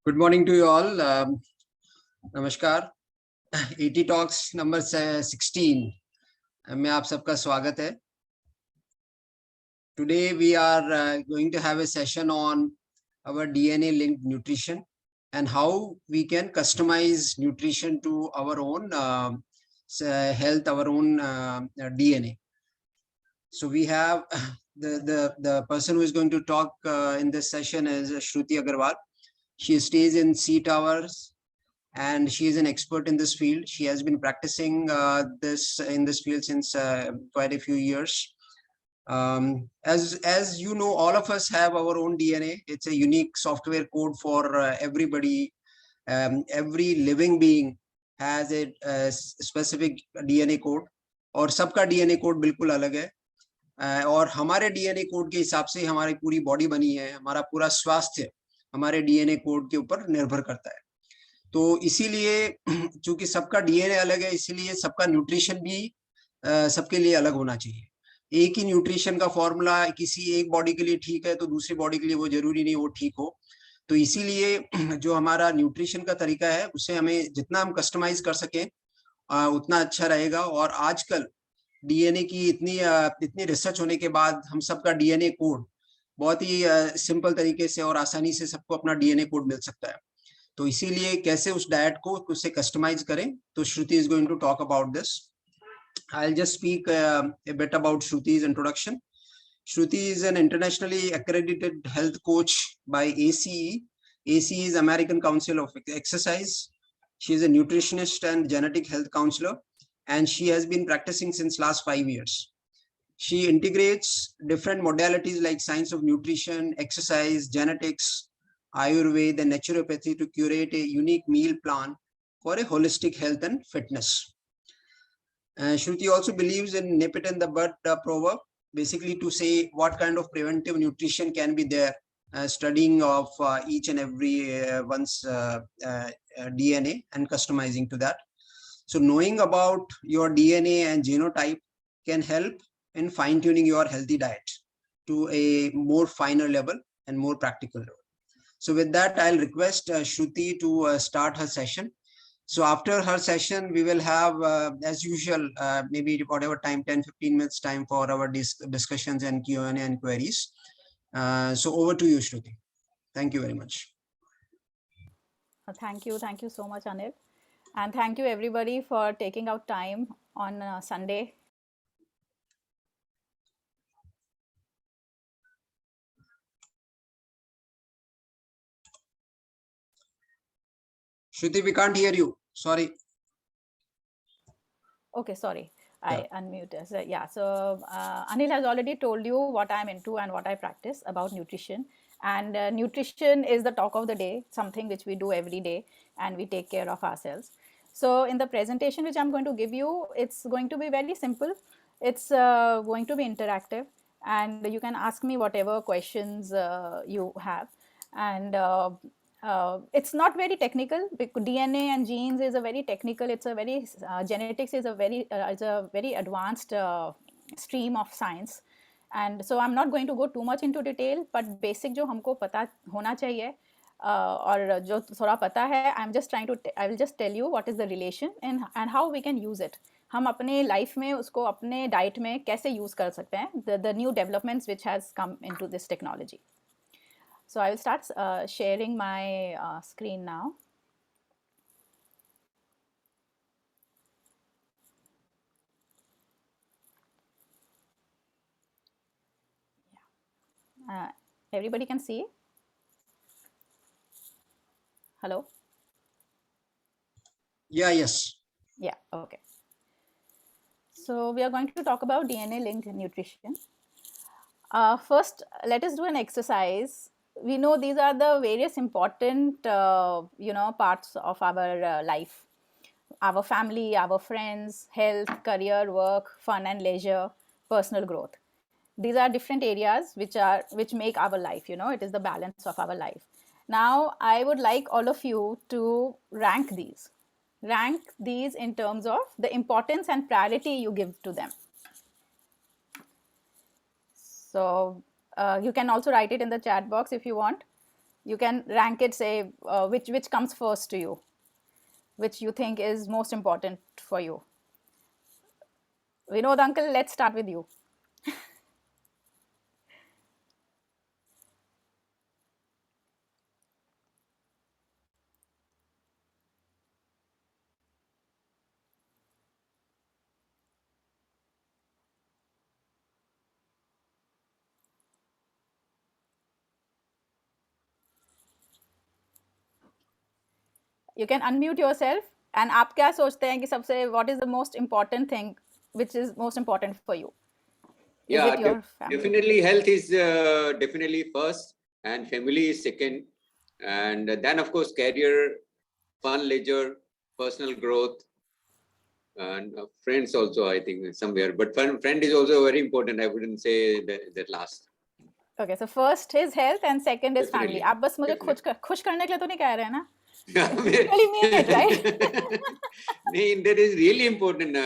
Good morning to you all. नमस्कार. 80 Talks number 16 में आप सबका स्वागत है. Today we are going to have a session on our DNA linked nutrition and how we can customize nutrition to our own health, our own DNA. So we have the person who is going to talk in this session is Shruti Aggarwal. She stays in C Towers and she is an expert in this field. She has been practicing in this field since quite a few years. As you know, all of us have our own DNA. It's a unique software code for everybody. Every living being has a specific DNA code और सबका DNA code बिल्कुल अलग है. और हमारे DNA code के हिसाब से हमारी पूरी बॉडी बनी है. हमारा पूरा स्वास्थ्य हमारे डीएनए कोड के ऊपर निर्भर करता है. तो इसीलिए चूंकि सबका डीएनए अलग है, इसीलिए सबका न्यूट्रिशन भी सबके लिए अलग होना चाहिए. एक ही न्यूट्रिशन का फॉर्मूला किसी एक बॉडी के लिए ठीक है तो दूसरी बॉडी के लिए वो जरूरी नहीं वो ठीक हो. तो इसीलिए जो हमारा न्यूट्रिशन का तरीका है उसे हमें जितना हम कस्टमाइज कर सकें उतना अच्छा रहेगा. और आजकल डीएनए की इतनी रिसर्च होने के बाद हम सबका डीएनए कोड बहुत ही सिंपल तरीके से और आसानी से सबको अपना डीएनए कोड मिल सकता है. तो इसीलिए कैसे उस डाइट को उसे कस्टमाइज करें, तो Shruti is going to talk about this. I will just speak a bit about Shruti's introduction. Shruti is an internationally accredited health coach by ACE. ACE is American Council of Exercise. She is a nutritionist and genetic health counselor, and she has been practicing since last 5 years. She integrates different modalities like science of nutrition, exercise, genetics, ayurveda, and naturopathy to curate a unique meal plan for a holistic health and fitness. Shruti also believes in nip it in the bud proverb, basically to say what kind of preventive nutrition can be there, studying of each and every one's DNA and customizing to that. So knowing about your DNA and genotype can help in fine-tuning your healthy diet to a more finer level and more practical level. So with that, I'll request Shruti to start her session. So after her session, we will have, as usual, maybe whatever time, 10-15 minutes time for our discussions and Q&A and queries. So over to you, Shruti. Thank you very much. Thank you so much, Anil. And thank you everybody for taking out time on Sunday. Shruti, we can't hear you. Sorry. Okay, sorry. I unmuted. So, yeah. So Anil has already told you what I'm into and what I practice about nutrition. And nutrition is the talk of the day, something which we do every day and we take care of ourselves. So in the presentation which I'm going to give you, it's going to be very simple. It's going to be interactive and you can ask me whatever questions you have. And it's not very technical. DNA and genes is a very technical. It's a very genetics is a very advanced stream of science, and so I'm not going to go too much into detail. But basic जो हमको पता होना चाहिए और जो थोड़ा पता है, I will just tell you what is the relation and how we can use it. हम अपने life में उसको अपने diet में कैसे use कर सकते हैं? The new developments which has come into this technology. So I will start sharing my screen now. Yeah. Everybody can see? Hello? Yeah, yes. Yeah, okay. So we are going to talk about DNA-linked nutrition. First, let us do an exercise. We know these are the various important, parts of our life. Our family, our friends, health, career, work, fun and leisure, personal growth. These are different areas which make our life, it is the balance of our life. Now, I would like all of you to rank these in terms of the importance and priority you give to them. So you can also write it in the chat box if you want. You can rank it, say which comes first to you, which you think is most important for you. Vinod uncle, let's start with you. You can unmute yourself. And आप क्या सोचते हैं कि सबसे what is the most important thing which is most important for you? Is Yeah, it your family? definitely health is definitely first, and family is second, and then of course career, fun, leisure, personal growth, and friends also, I think somewhere. But friend is also very important. I wouldn't say that last. Okay, so first is health and second is family. Definitely, आप बस मुझे definitely. खुश करने के लिए तो नहीं कह रहे हैं ना? Yeah, You really mean it, right? नहीं, that is really important.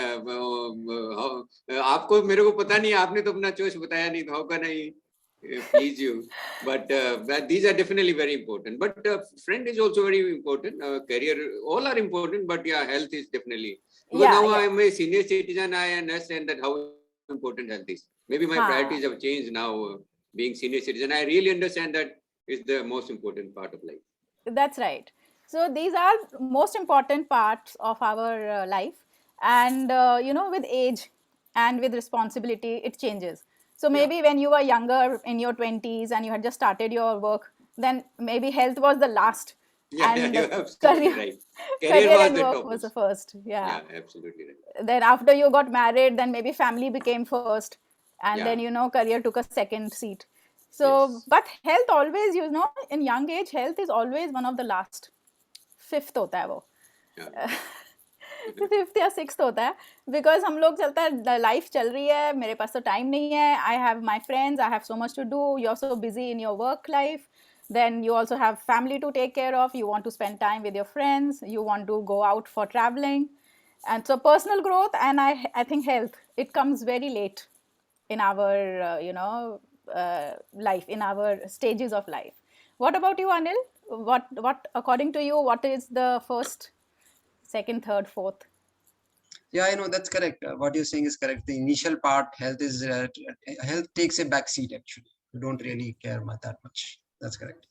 आपको मेरे को पता नहीं, आपने तो अपना चॉइस बताया नहीं, how can I please you? But these are definitely very important. But friend is also very important. Career, all are important. But yeah, health is definitely, because now I am a senior citizen. I understand that how important health is. Maybe my priorities have changed now. Being senior citizen, I really understand that is the most important part of life. That's right. So these are most important parts of our life, and with age and with responsibility, it changes. So maybe when you were younger in your 20s and you had just started your work, then maybe health was the last, and you're absolutely right. career was and the work topmost. was the first. Yeah, absolutely right. Then after you got married, then maybe family became first, and then career took a second seat. So but health always, in young age, health is always one of the last. Fifth होता है वो, fifth या sixth होता है, because हम लोग चलता है, लाइफ चल रही है, मेरे पास तो टाइम नहीं है, I have my friends, I have so much to do, you are so busy in your work life, then you also have family to take care of, you want to spend time with your friends, you want to go out for traveling, and so personal growth and I think health, it comes very late in our life, in our stages of life. What about you, Anil? What according to you, what is the first, second, third, fourth? Yeah, I know that's correct. What you're saying is correct. The initial part, health takes a back seat actually. You don't really care about that much. That's correct.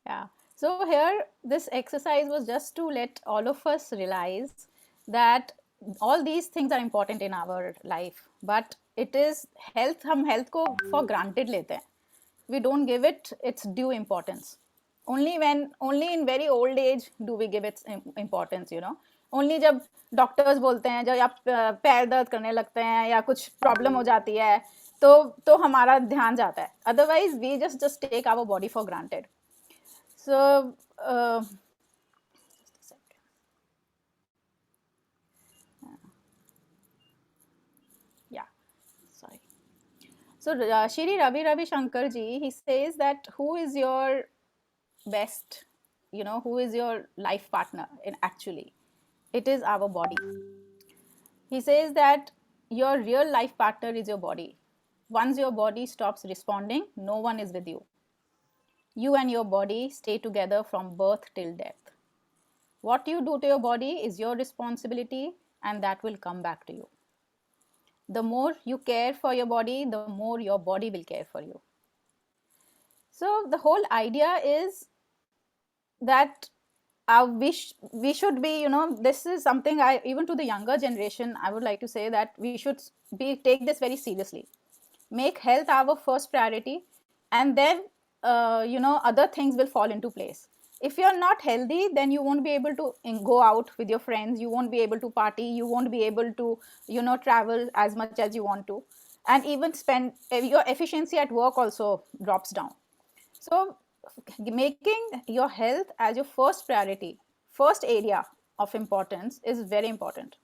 Yeah. So here, this exercise was just to let all of us realize that all these things are important in our life, but it is health, हम health को for granted लेते हैं. We don't give it its due importance. Only in very old age do we give it importance, Only जब doctors बोलते हैं, जब आप पैर दर्द करने लगते हैं या कुछ प्रॉब्लम हो जाती है, तो हमारा ध्यान जाता है. Otherwise, we just take our body for granted. So, just a second. Yeah, sorry. So, Shri Ravi Shankar ji, he says that who is your best, who is your life partner actually? It is our body. He says that your real life partner is your body. Once your body stops responding, no one is with you. You and your body stay together from birth till death. What you do to your body is your responsibility, and that will come back to you. The more you care for your body, the more your body will care for you. So the whole idea is that we should be, this is something even to the younger generation, I would like to say that we should take this very seriously. Make health our first priority, and then other things will fall into place. If you're not healthy, then you won't be able to go out with your friends, you won't be able to party, you won't be able to travel as much as you want to, and even spend your efficiency at work also drops down. So making your health as your first priority, first area of importance, is very important.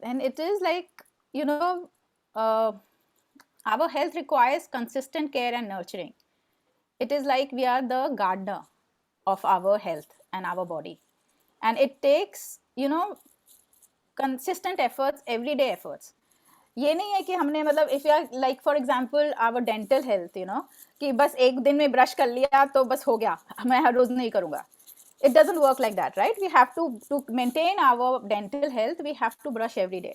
And it is like, our health requires consistent care and nurturing. It is like we are the gardener of our health and our body, and it takes consistent efforts, everyday efforts. ये नहीं है कि हमने मतलब if you are like for example our dental health, you know, कि बस एक दिन में ब्रश कर लिया तो बस हो गया, मैं हर रोज नहीं करूंगा. It doesn't work like that, right? We have to maintain our dental health, we have to brush every day.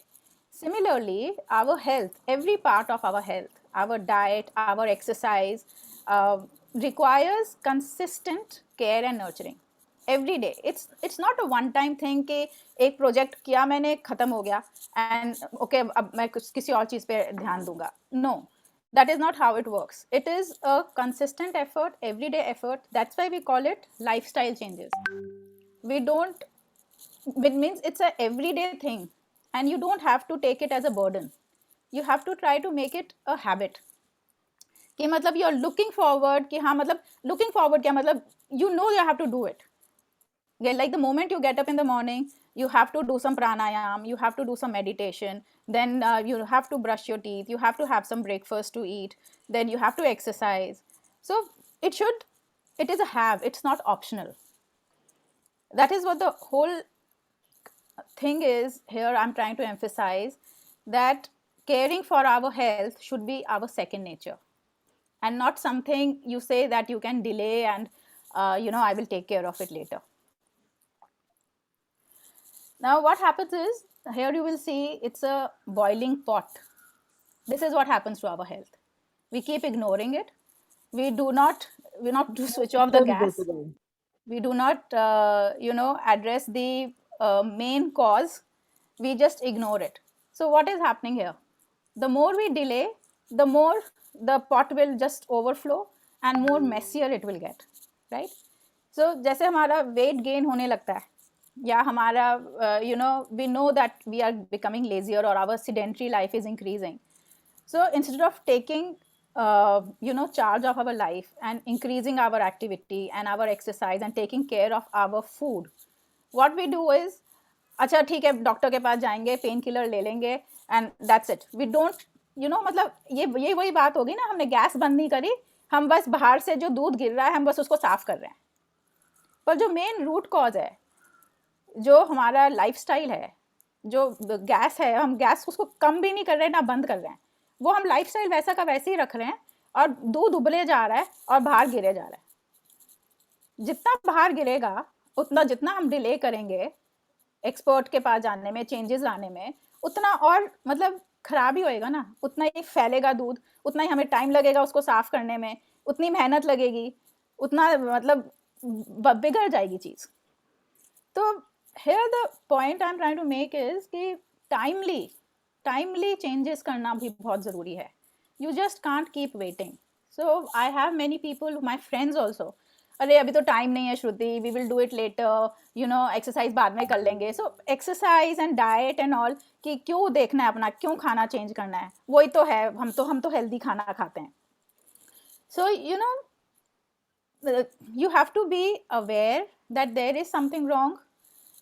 Similarly, our health, every part of our health, our diet, our exercise, requires consistent care and nurturing every day. It's not a one time thing कि एक project किया मैंने खत्म हो गया and okay अब मैं किसी और चीज पे ध्यान दूंगा. No, that is not how it works. It is a consistent effort, everyday effort. That's why we call it lifestyle changes. We don't, it means it's a everyday thing and you don't have to take it as a burden. You have to try to make it a habit. कि मतलब you are looking forward, कि हाँ मतलब looking forward क्या मतलब you know you have to do it. Yeah, like the moment you get up in the morning, you have to do some pranayam, you have to do some meditation, then you have to brush your teeth, you have to have some breakfast to eat, then you have to exercise. So it is a have, it's not optional. That is what the whole thing is here. I'm trying to emphasize that caring for our health should be our second nature and not something you say that you can delay and I will take care of it later. Now what happens is, here you will see it's a boiling pot. This is what happens to our health. We keep ignoring it. We not to switch off the gas. We do not address the main cause. We just ignore it. So what is happening here? The more we delay, the more the pot will just overflow and more messier it will get, right? So जैसे हमारा weight gain होने लगता है, या हमारा we know that we are becoming lazier or our sedentary life is increasing. So instead of taking charge of our life and increasing our activity and our exercise and taking care of our food, what we do is, अच्छा ठीक है doctor के पास जाएंगे, pain killer ले लेंगे and that's it. We don't मतलब ये वही बात होगी ना, हमने गैस बंद नहीं करी, हम बस बाहर से जो दूध गिर रहा है हम बस उसको साफ कर रहे हैं. पर जो मेन रूट कॉज है, जो हमारा लाइफस्टाइल है, जो गैस है, हम गैस उसको कम भी नहीं कर रहे हैं ना बंद कर रहे हैं, वो हम लाइफस्टाइल वैसा का वैसे ही रख रहे हैं और दूध उबले जा रहा है और बाहर गिरे जा रहा है. जितना बाहर गिरेगा उतना, जितना हम डिले करेंगे एक्सपर्ट के पास जाने में, चेंजेस लाने में, उतना और मतलब खराब ही होएगा ना, उतना ही फैलेगा दूध, उतना ही हमें टाइम लगेगा उसको साफ करने में, उतनी मेहनत लगेगी, उतना मतलब बिगड़ जाएगी चीज. तो here the point I'm trying to make is कि timely changes करना भी बहुत ज़रूरी है. You just can't keep waiting. So I have many people, my friends also, अरे अभी तो टाइम नहीं है श्रुति, we will do it later, exercise बाद में कर लेंगे. So exercise and diet and all, कि क्यों देखना है अपना, क्यों खाना चेंज करना है, वही तो है, हम तो हेल्दी खाना खाते हैं. So you have to be aware that there is something wrong.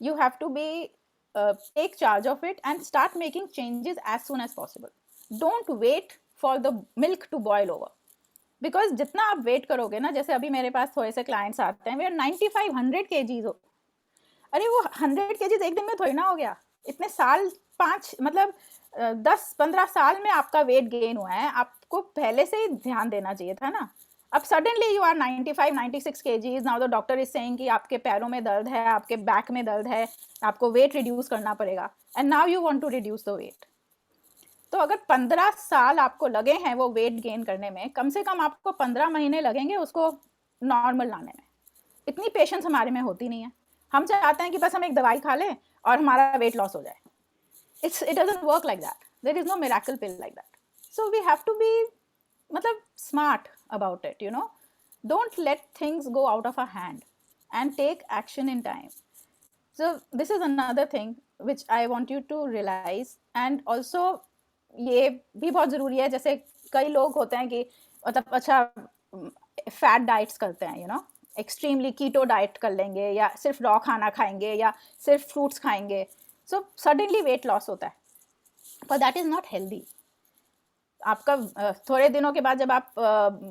You have to be take charge of it and start making changes as soon as possible. Don't wait for the milk to boil over. Because जितना आप wait करोगे ना, जैसे अभी मेरे पास थोड़े से clients आते हैं, वे 95-100 kgs हो, अरे वो 100 kgs एक दिन में थोड़ी ना हो गया. इतने साल 10-15 साल में आपका वेट गेन हुआ है, आपको पहले से ही ध्यान देना चाहिए था ना. अब suddenly you are 95-96 kgs, now the doctor is saying कि आपके पैरों में दर्द है, आपके बैक में दर्द है, आपको वेट रिड्यूस करना पड़ेगा, and now you want to reduce the weight. तो अगर 15 साल आपको लगे हैं वो वेट गेन करने में, कम से कम आपको 15 महीने लगेंगे उसको नॉर्मल लाने में. इतनी पेशेंस हमारे में होती नहीं है. हम चाहते हैं कि बस हम एक दवाई खा लें और हमारा वेट लॉस हो जाए. It doesn't work like that. There is no miracle pill like that. So we have to be smart about it, Don't let things go out of our hand and take action in time. So this is another thing which I want you to realize. And also ये भी बहुत ज़रूरी है, जैसे कई लोग होते हैं कि अच्छा फैट डाइट्स करते हैं, एक्सट्रीमली कीटो डाइट कर लेंगे, या सिर्फ रॉ खाना खाएंगे, या सिर्फ फ्रूट्स खाएंगे. सो सडनली वेट लॉस होता है, पर दैट इज़ नॉट हेल्दी. आपका थोड़े दिनों के बाद जब आप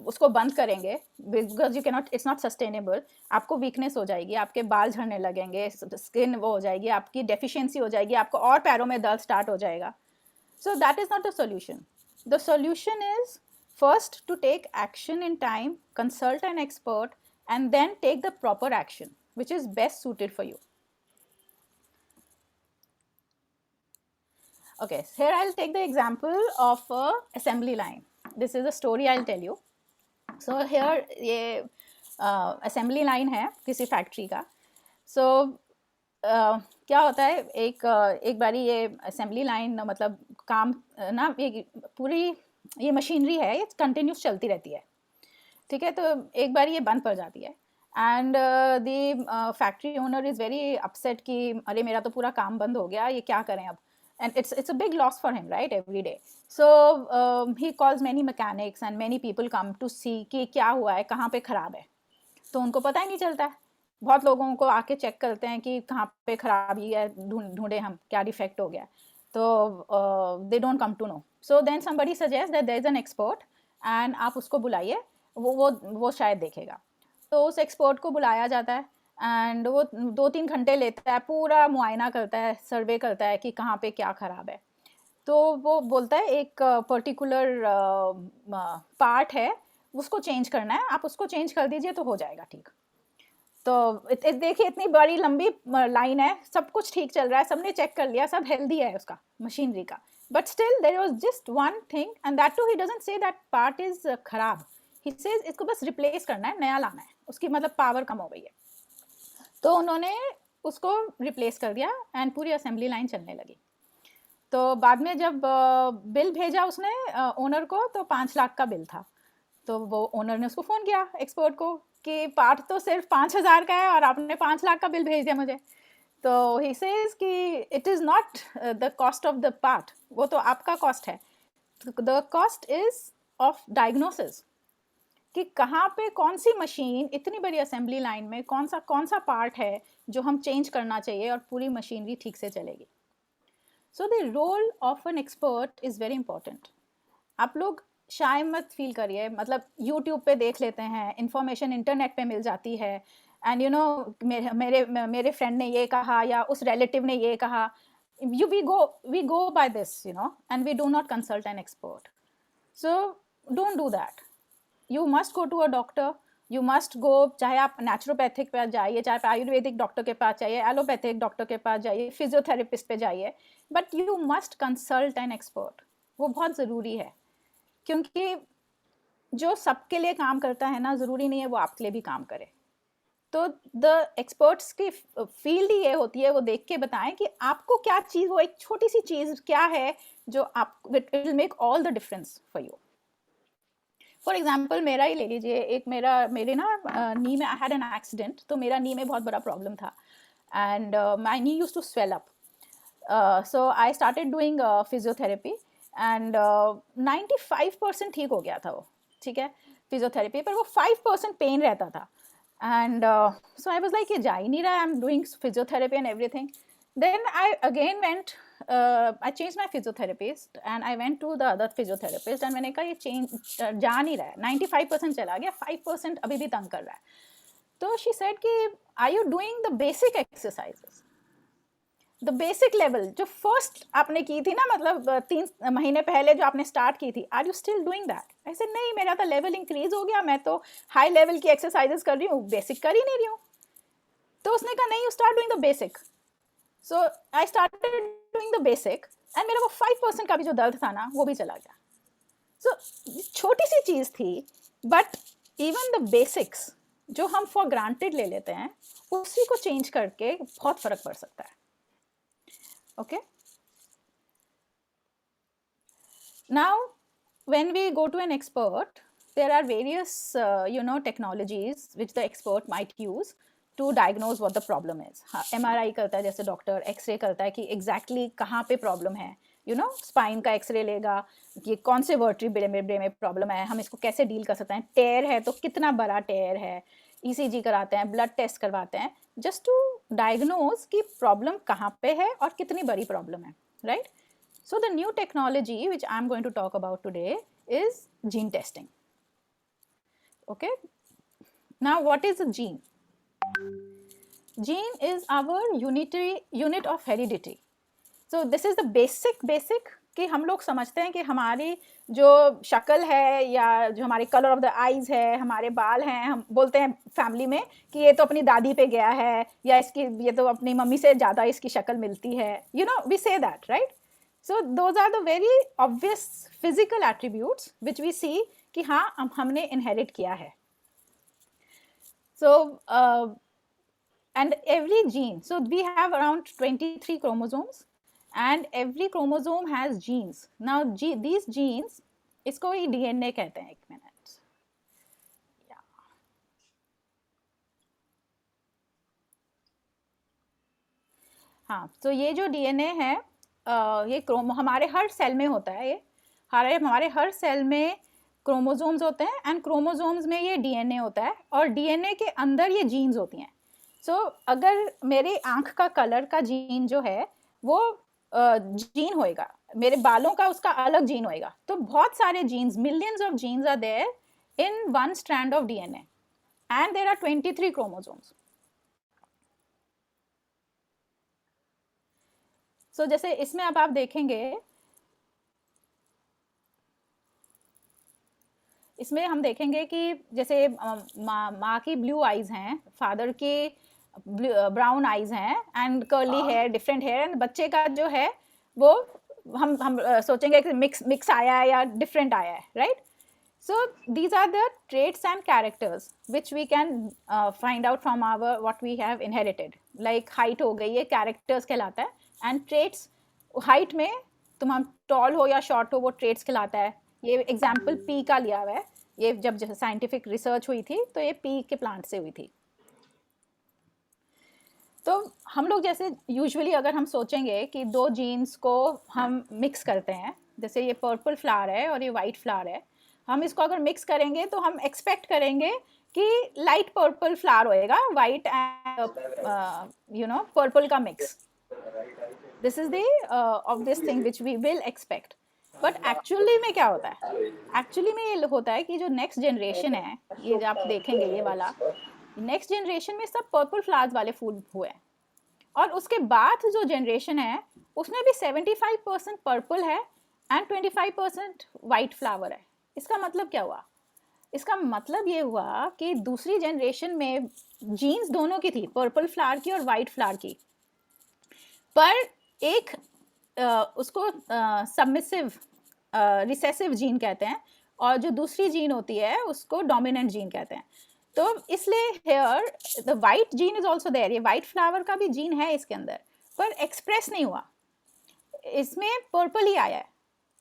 उसको बंद करेंगे, because you can not, it's not sustainable, आपको वीकनेस हो जाएगी, आपके बाल झड़ने लगेंगे, स्किन वो हो जाएगी, आपकी डेफिशिएंसी हो जाएगी, आपको और पैरों में दर्द स्टार्ट हो जाएगा. So that is not the solution. The solution is first to take action in time, consult an expert, and then take the proper action, which is best suited for you. Okay, so here I'll take the example of a assembly line. This is a story I'll tell you. So here ये assembly line है किसी factory का. So क्या होता है, एक बारी ये असेंबली लाइन मतलब काम ना, ये पूरी ये मशीनरी है, ये कंटिन्यूस चलती रहती है, ठीक है. तो एक बारी ये बंद पड़ जाती है and the factory owner is very upset कि अरे मेरा तो पूरा काम बंद हो गया, ये क्या करें अब. And it's a big loss for him, right, every day. So he calls many mechanics and many people come to see कि क्या हुआ है, कहाँ पे ख़राब है. तो उनको पता ही नहीं चलता है. बहुत लोगों को आके चेक करते हैं कि कहाँ पे खराबी है, ढूंढे हम क्या डिफेक्ट हो गया. तो they don't come to know. So then somebody suggest that there is an expert and आप उसको बुलाइए, वो शायद देखेगा. तो उस एक्सपर्ट को बुलाया जाता है एंड वो 2-3 घंटे लेता है, पूरा मुआयना करता है, सर्वे करता है कि कहाँ पे क्या ख़राब है. तो वो बोलता है एक पर्टिकुलर पार्ट है, उसको चेंज करना है, आप उसको चेंज कर दीजिए तो हो जाएगा ठीक. तो देखिए इतनी बड़ी लंबी लाइन है, सब कुछ ठीक चल रहा है, सबने चेक कर लिया, सब हेल्दी है उसका मशीनरी का, but still there was just one thing and that too he doesn't say that part is खराब. ही सेज इसको बस रिप्लेस करना है, नया लाना है, उसकी मतलब पावर कम हो गई है. तो उन्होंने उसको रिप्लेस कर दिया एंड पूरी असेंबली लाइन चलने लगी. तो बाद में जब बिल भेजा उसने ओनर को, तो 5 लाख का बिल था. तो वो ओनर ने उसको फ़ोन किया एक्सपर्ट को कि पार्ट तो सिर्फ 5,000 का है और आपने 5 लाख का बिल भेज दिया मुझे. तो ही सेज कि it is not the cost of the part, वो तो आपका कॉस्ट है. The cost is of diagnosis, कि कहाँ पे कौन सी मशीन इतनी बड़ी असेंबली लाइन में कौन सा पार्ट है जो हम चेंज करना चाहिए और पूरी मशीनरी ठीक से चलेगी. So the role of an expert is very important. आप लोग शाय मत फील करिए, मतलब यूट्यूब पे देख लेते हैं, इंफॉर्मेशन इंटरनेट पे मिल जाती है एंड यू नो मेरे फ्रेंड ने ये कहा या उस रिलेटिव ने ये कहा. We go by this, you know, and we do not consult an expert. So don't do that. You must go to a doctor. You must go, चाहे आप नेचुरोपैथिक पे जाइए, चाहे आप आयुर्वेदिक डॉक्टर के पास जाइए, एलोपैथिक डॉक्टर के पास जाइए, फिजियोथेरेपिस्ट पे जाइए, but you must consult an expert. वो बहुत ज़रूरी है, क्योंकि जो सबके लिए काम करता है ना, ज़रूरी नहीं है वो आपके लिए भी काम करे. तो द एक्सपर्ट्स की फील्ड ये होती है, वो देख के बताएं कि आपको क्या चीज़, वो एक छोटी सी चीज़ क्या है जो आप, it will make all the difference for you. For example मेरा ही ले लीजिए, एक मेरे ना नी में आई हैड एन एक्सीडेंट. तो मेरा नी में बहुत बड़ा प्रॉब्लम था and my knee use to swell up. So I started doing physiotherapy and 95% ठीक हो गया था वो, ठीक है, फिजियोथेरेपी पर वो 5% पेन रहता था. And so I was like ये जा ही नहीं रहा, I am doing physiotherapy and everything. Then I again went, I changed my physiotherapist and I went to the other physiotherapist and मैंने कहा ये चेंज जा नहीं रहा है, 95% चला गया, 5% अभी भी तंग कर रहा है. तो she said कि are you doing the basic exercises, the basic level जो first आपने की थी ना, मतलब 3 महीने पहले जो आपने स्टार्ट की थी, are you still doing that? I said नहीं, मेरा तो लेवल इंक्रीज हो गया, मैं तो हाई लेवल की एक्सरसाइजेस कर रही हूँ, बेसिक कर ही नहीं रही हूँ. तो उसने कहा नहीं, you start doing the basic. So I started doing the basic and मेरा वो 5% का भी जो दर्द था ना, वो भी चला गया. So छोटी सी चीज़ थी, but even the basics जो हम for granted ले लेते हैं, उसी को change करके बहुत फर्क पड़ सकता है. Okay? Now, when we go to an expert, there are various, technologies which the expert might use to diagnose what the problem is. MRI करता है जैसे डॉक्टर, एक्सरे करता है कि exactly कहाँ पे प्रॉब्लम है, स्पाइन का एक्सरे लेगा कि कौन से वर्टेब्रे में प्रॉब्लम है, हम इसको कैसे डील कर सकते हैं, टेयर है तो कितना बड़ा टेयर है, ECG कराते हैं, ब्लड टेस्ट करवाते हैं, जस्ट टू डायग्नोज कि प्रॉब्लम कहाँ पे है और कितनी बड़ी प्रॉब्लम है, right? So the new technology which I'm going to talk about today is gene testing. Okay. Now what is a gene? Gene is our unit of heredity. So this is the basic कि हम लोग समझते हैं कि हमारी जो शक्ल है या जो हमारे कलर ऑफ द आईज है, हमारे बाल हैं, हम बोलते हैं फैमिली में कि ये तो अपनी दादी पे गया है, या इसकी ये तो अपनी मम्मी से ज़्यादा इसकी शक्ल मिलती है, you know, we say that, right? So those are the very obvious physical attributes which we see कि हाँ हमने इनहेरिट किया है. So and every gene, so we have around 23 chromosomes and every chromosome has genes. Now these genes, इसको ही DNA कहते हैं. एक minute. हाँ, तो ये जो DNA है, ये हमारे हर सेल में होता है. ये हमारे हर सेल में क्रोमोसोम्स होते हैं एंड क्रोमोसोम्स में ये DNA होता है और DNA के अंदर ये जीन्स होती हैं. सो अगर मेरे आँख का कलर का जीन जो है वो जीन होएगा, मेरे बालों का उसका अलग जीन होएगा. तो बहुत सारे genes, millions of genes are there in one strand of DNA and there are 23 chromosomes. So जैसे इसमें अब आप देखेंगे, इसमें हम देखेंगे कि जैसे माँ की ब्लू आईज हैं, फादर की ब्राउन आईज हैं and curly hair, different hair, and बच्चे का जो है वो हम सोचेंगे कि मिक्स आया है या डिफरेंट आया है, right? So these are the traits and characters which we can find out from our what we have inherited. Like height हो गई, ये कैरेक्टर्स कहलाता है, एंड ट्रेट्स, हाइट में तुम हम टॉल हो या शॉर्ट हो वो ट्रेट्स कहलाता है. ये एग्जाम्पल पी का लिया हुआ है. ये जब साइंटिफिक रिसर्च हुई थी तो ये पी के प्लांट से हुई थी. तो हम लोग जैसे यूजुअली अगर हम सोचेंगे कि दो जीन्स को हम मिक्स करते हैं, जैसे ये पर्पल फ्लावर है और ये वाइट फ्लावर है, हम इसको अगर मिक्स करेंगे तो हम एक्सपेक्ट करेंगे कि लाइट पर्पल फ्लावर होएगा, white and you know purple का मिक्स. This is the obvious thing which we will expect. But actually में क्या होता है? एक्चुअली में ये होता है कि जो नेक्स्ट जनरेशन है, ये जो आप देखेंगे ये वाला, नेक्स्ट जनरेशन में सब पर्पल फ्लावर्स वाले फूल हुए हैं, और उसके बाद जो जनरेशन है उसमें भी 75% पर्पल है एंड 25% वाइट फ्लावर है. इसका मतलब क्या हुआ? इसका मतलब ये हुआ कि दूसरी जनरेशन में जीन्स दोनों की थी, पर्पल फ्लावर की और वाइट फ्लावर की, पर एक उसको सबमिसिव रिसेसिव जीन कहते हैं और जो दूसरी जीन होती है उसको डोमिनेंट जीन कहते हैं. तो इसलिए here the white gene is also there. ये वाइट फ्लावर का भी जीन है इसके अंदर, पर एक्सप्रेस नहीं हुआ, इसमें पर्पल ही आया है.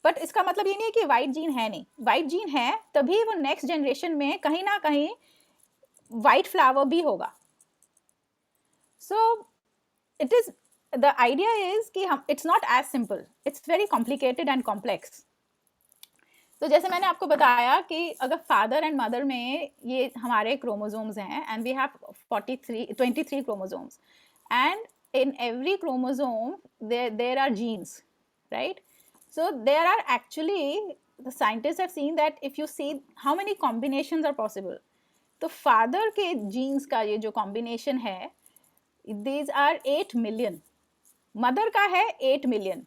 बट इसका मतलब ये नहीं है कि वाइट जीन है नहीं, वाइट जीन है, तभी वो नेक्स्ट जनरेशन में कहीं ना कहीं वाइट फ्लावर भी होगा. So it is the idea is कि हम, it's not as simple, it's very complicated and complex. तो जैसे मैंने आपको बताया कि अगर फादर एंड मदर में ये हमारे क्रोमोसोम्स हैं and we have 23 chromosomes and in every chromosome there are genes, right? So there are actually, the scientists have seen that if you see how many combinations are possible, तो father के genes का ये जो combination है, these are 8 million, mother का है 8 million,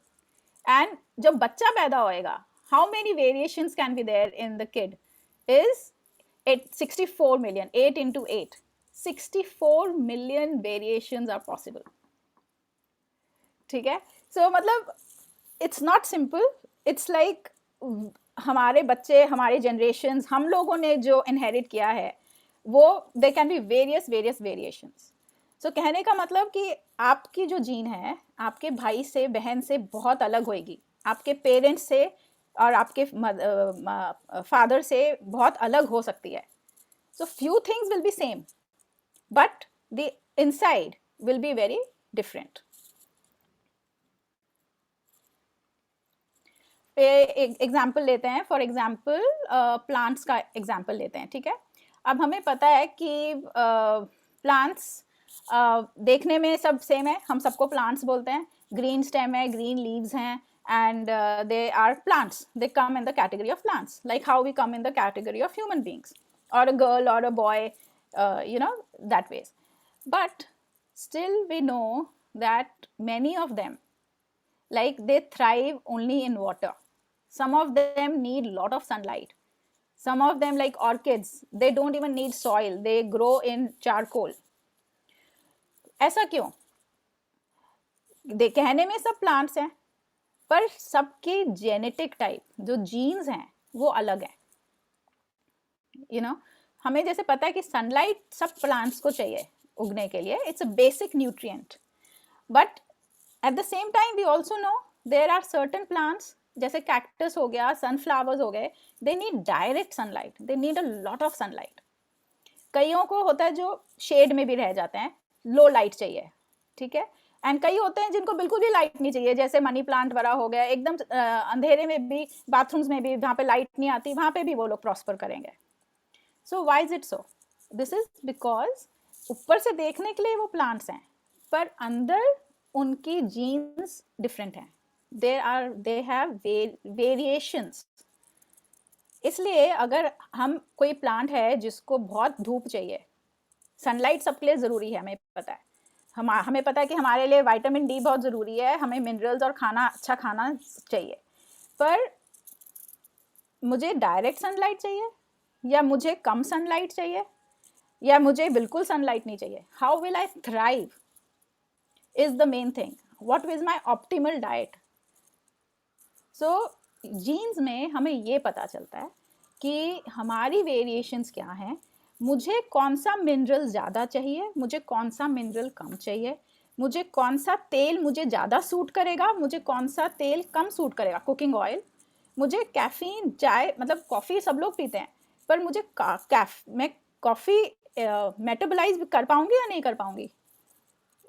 and जब बच्चा पैदा होएगा, how many variations can be there in the kid is 64 million. 8 into 8, 64 million variations are possible. ठीक है? सो मतलब it's not simple, it's like हमारे बच्चे, हमारे जनरेशन्स, हम लोगों ने जो इनहेरिट किया है वो they can be various variations. So कहने का मतलब कि आपकी जो जीन है आपके भाई से, बहन से बहुत अलग होएगी, आपके पेरेंट्स से और आपके फादर से बहुत अलग हो सकती है. So few things will be same but the inside will be very different. Example लेते हैं, फॉर एग्जाम्पल प्लांट्स का एग्जाम्पल लेते हैं, ठीक है? अब हमें पता है कि प्लांट्स देखने में सब सेम है, हम सबको प्लांट्स बोलते हैं, ग्रीन स्टेम है, ग्रीन लीव्स हैं, and they are plants, they come in the category of plants, like how we come in the category of human beings और अ गर्ल और a boy, you know, that ways. But still we know that many of them like they thrive only in water. Some of them need lot of sunlight. Some of them, like orchids, they don't even need soil, they grow in charcoal. ऐसा क्यों? कहने में सब plants हैं, पर सबकी genetic type, जो jeans हैं, वो अलग है. यू नो, हमें जैसे पता है कि सनलाइट सब प्लांट्स को चाहिए उगने के लिए, it's a basic nutrient. But at the same time we also know there are certain plants, जैसे कैक्टस हो गया, सनफ्लावर्स हो गए, they need direct sunlight, they need a lot of sunlight. कईयों को होता है जो शेड में भी रह जाते हैं, लो लाइट चाहिए, ठीक है. एंड कई होते हैं जिनको बिल्कुल भी लाइट नहीं चाहिए, जैसे मनी प्लांट वगैरह हो गया, एकदम अंधेरे में भी, बाथरूम्स में भी जहाँ पे लाइट नहीं आती, वहाँ पे भी वो लोग प्रॉस्पर करेंगे. So why is it so? This is because ऊपर से देखने के लिए वो प्लांट्स हैं, पर अंदर उनकी जीन्स डिफरेंट हैं. They have variations. इसलिए अगर हम, कोई प्लांट है जिसको बहुत धूप चाहिए, सनलाइट सबके लिए ज़रूरी है, हमें पता है. हमें पता है कि हमारे लिए विटामिन डी बहुत ज़रूरी है, हमें मिनरल्स और खाना, अच्छा खाना चाहिए. पर मुझे डायरेक्ट सनलाइट चाहिए, या मुझे कम सनलाइट चाहिए, या मुझे बिल्कुल सनलाइट नहीं चाहिए? How will I thrive is the main thing. What is my optimal diet? So genes में हमें ये पता चलता है कि हमारी वेरिएशंस क्या हैं, मुझे कौन सा मिनरल ज़्यादा चाहिए, मुझे कौन सा मिनरल कम चाहिए, मुझे कौन सा तेल मुझे ज़्यादा सूट करेगा, मुझे कौन सा तेल कम सूट करेगा, कुकिंग ऑयल. मुझे कैफीन, चाय, मतलब कॉफ़ी सब लोग पीते हैं, पर मुझे मैं कॉफ़ी मेटाबोलाइज कर पाऊँगी या नहीं कर पाऊँगी?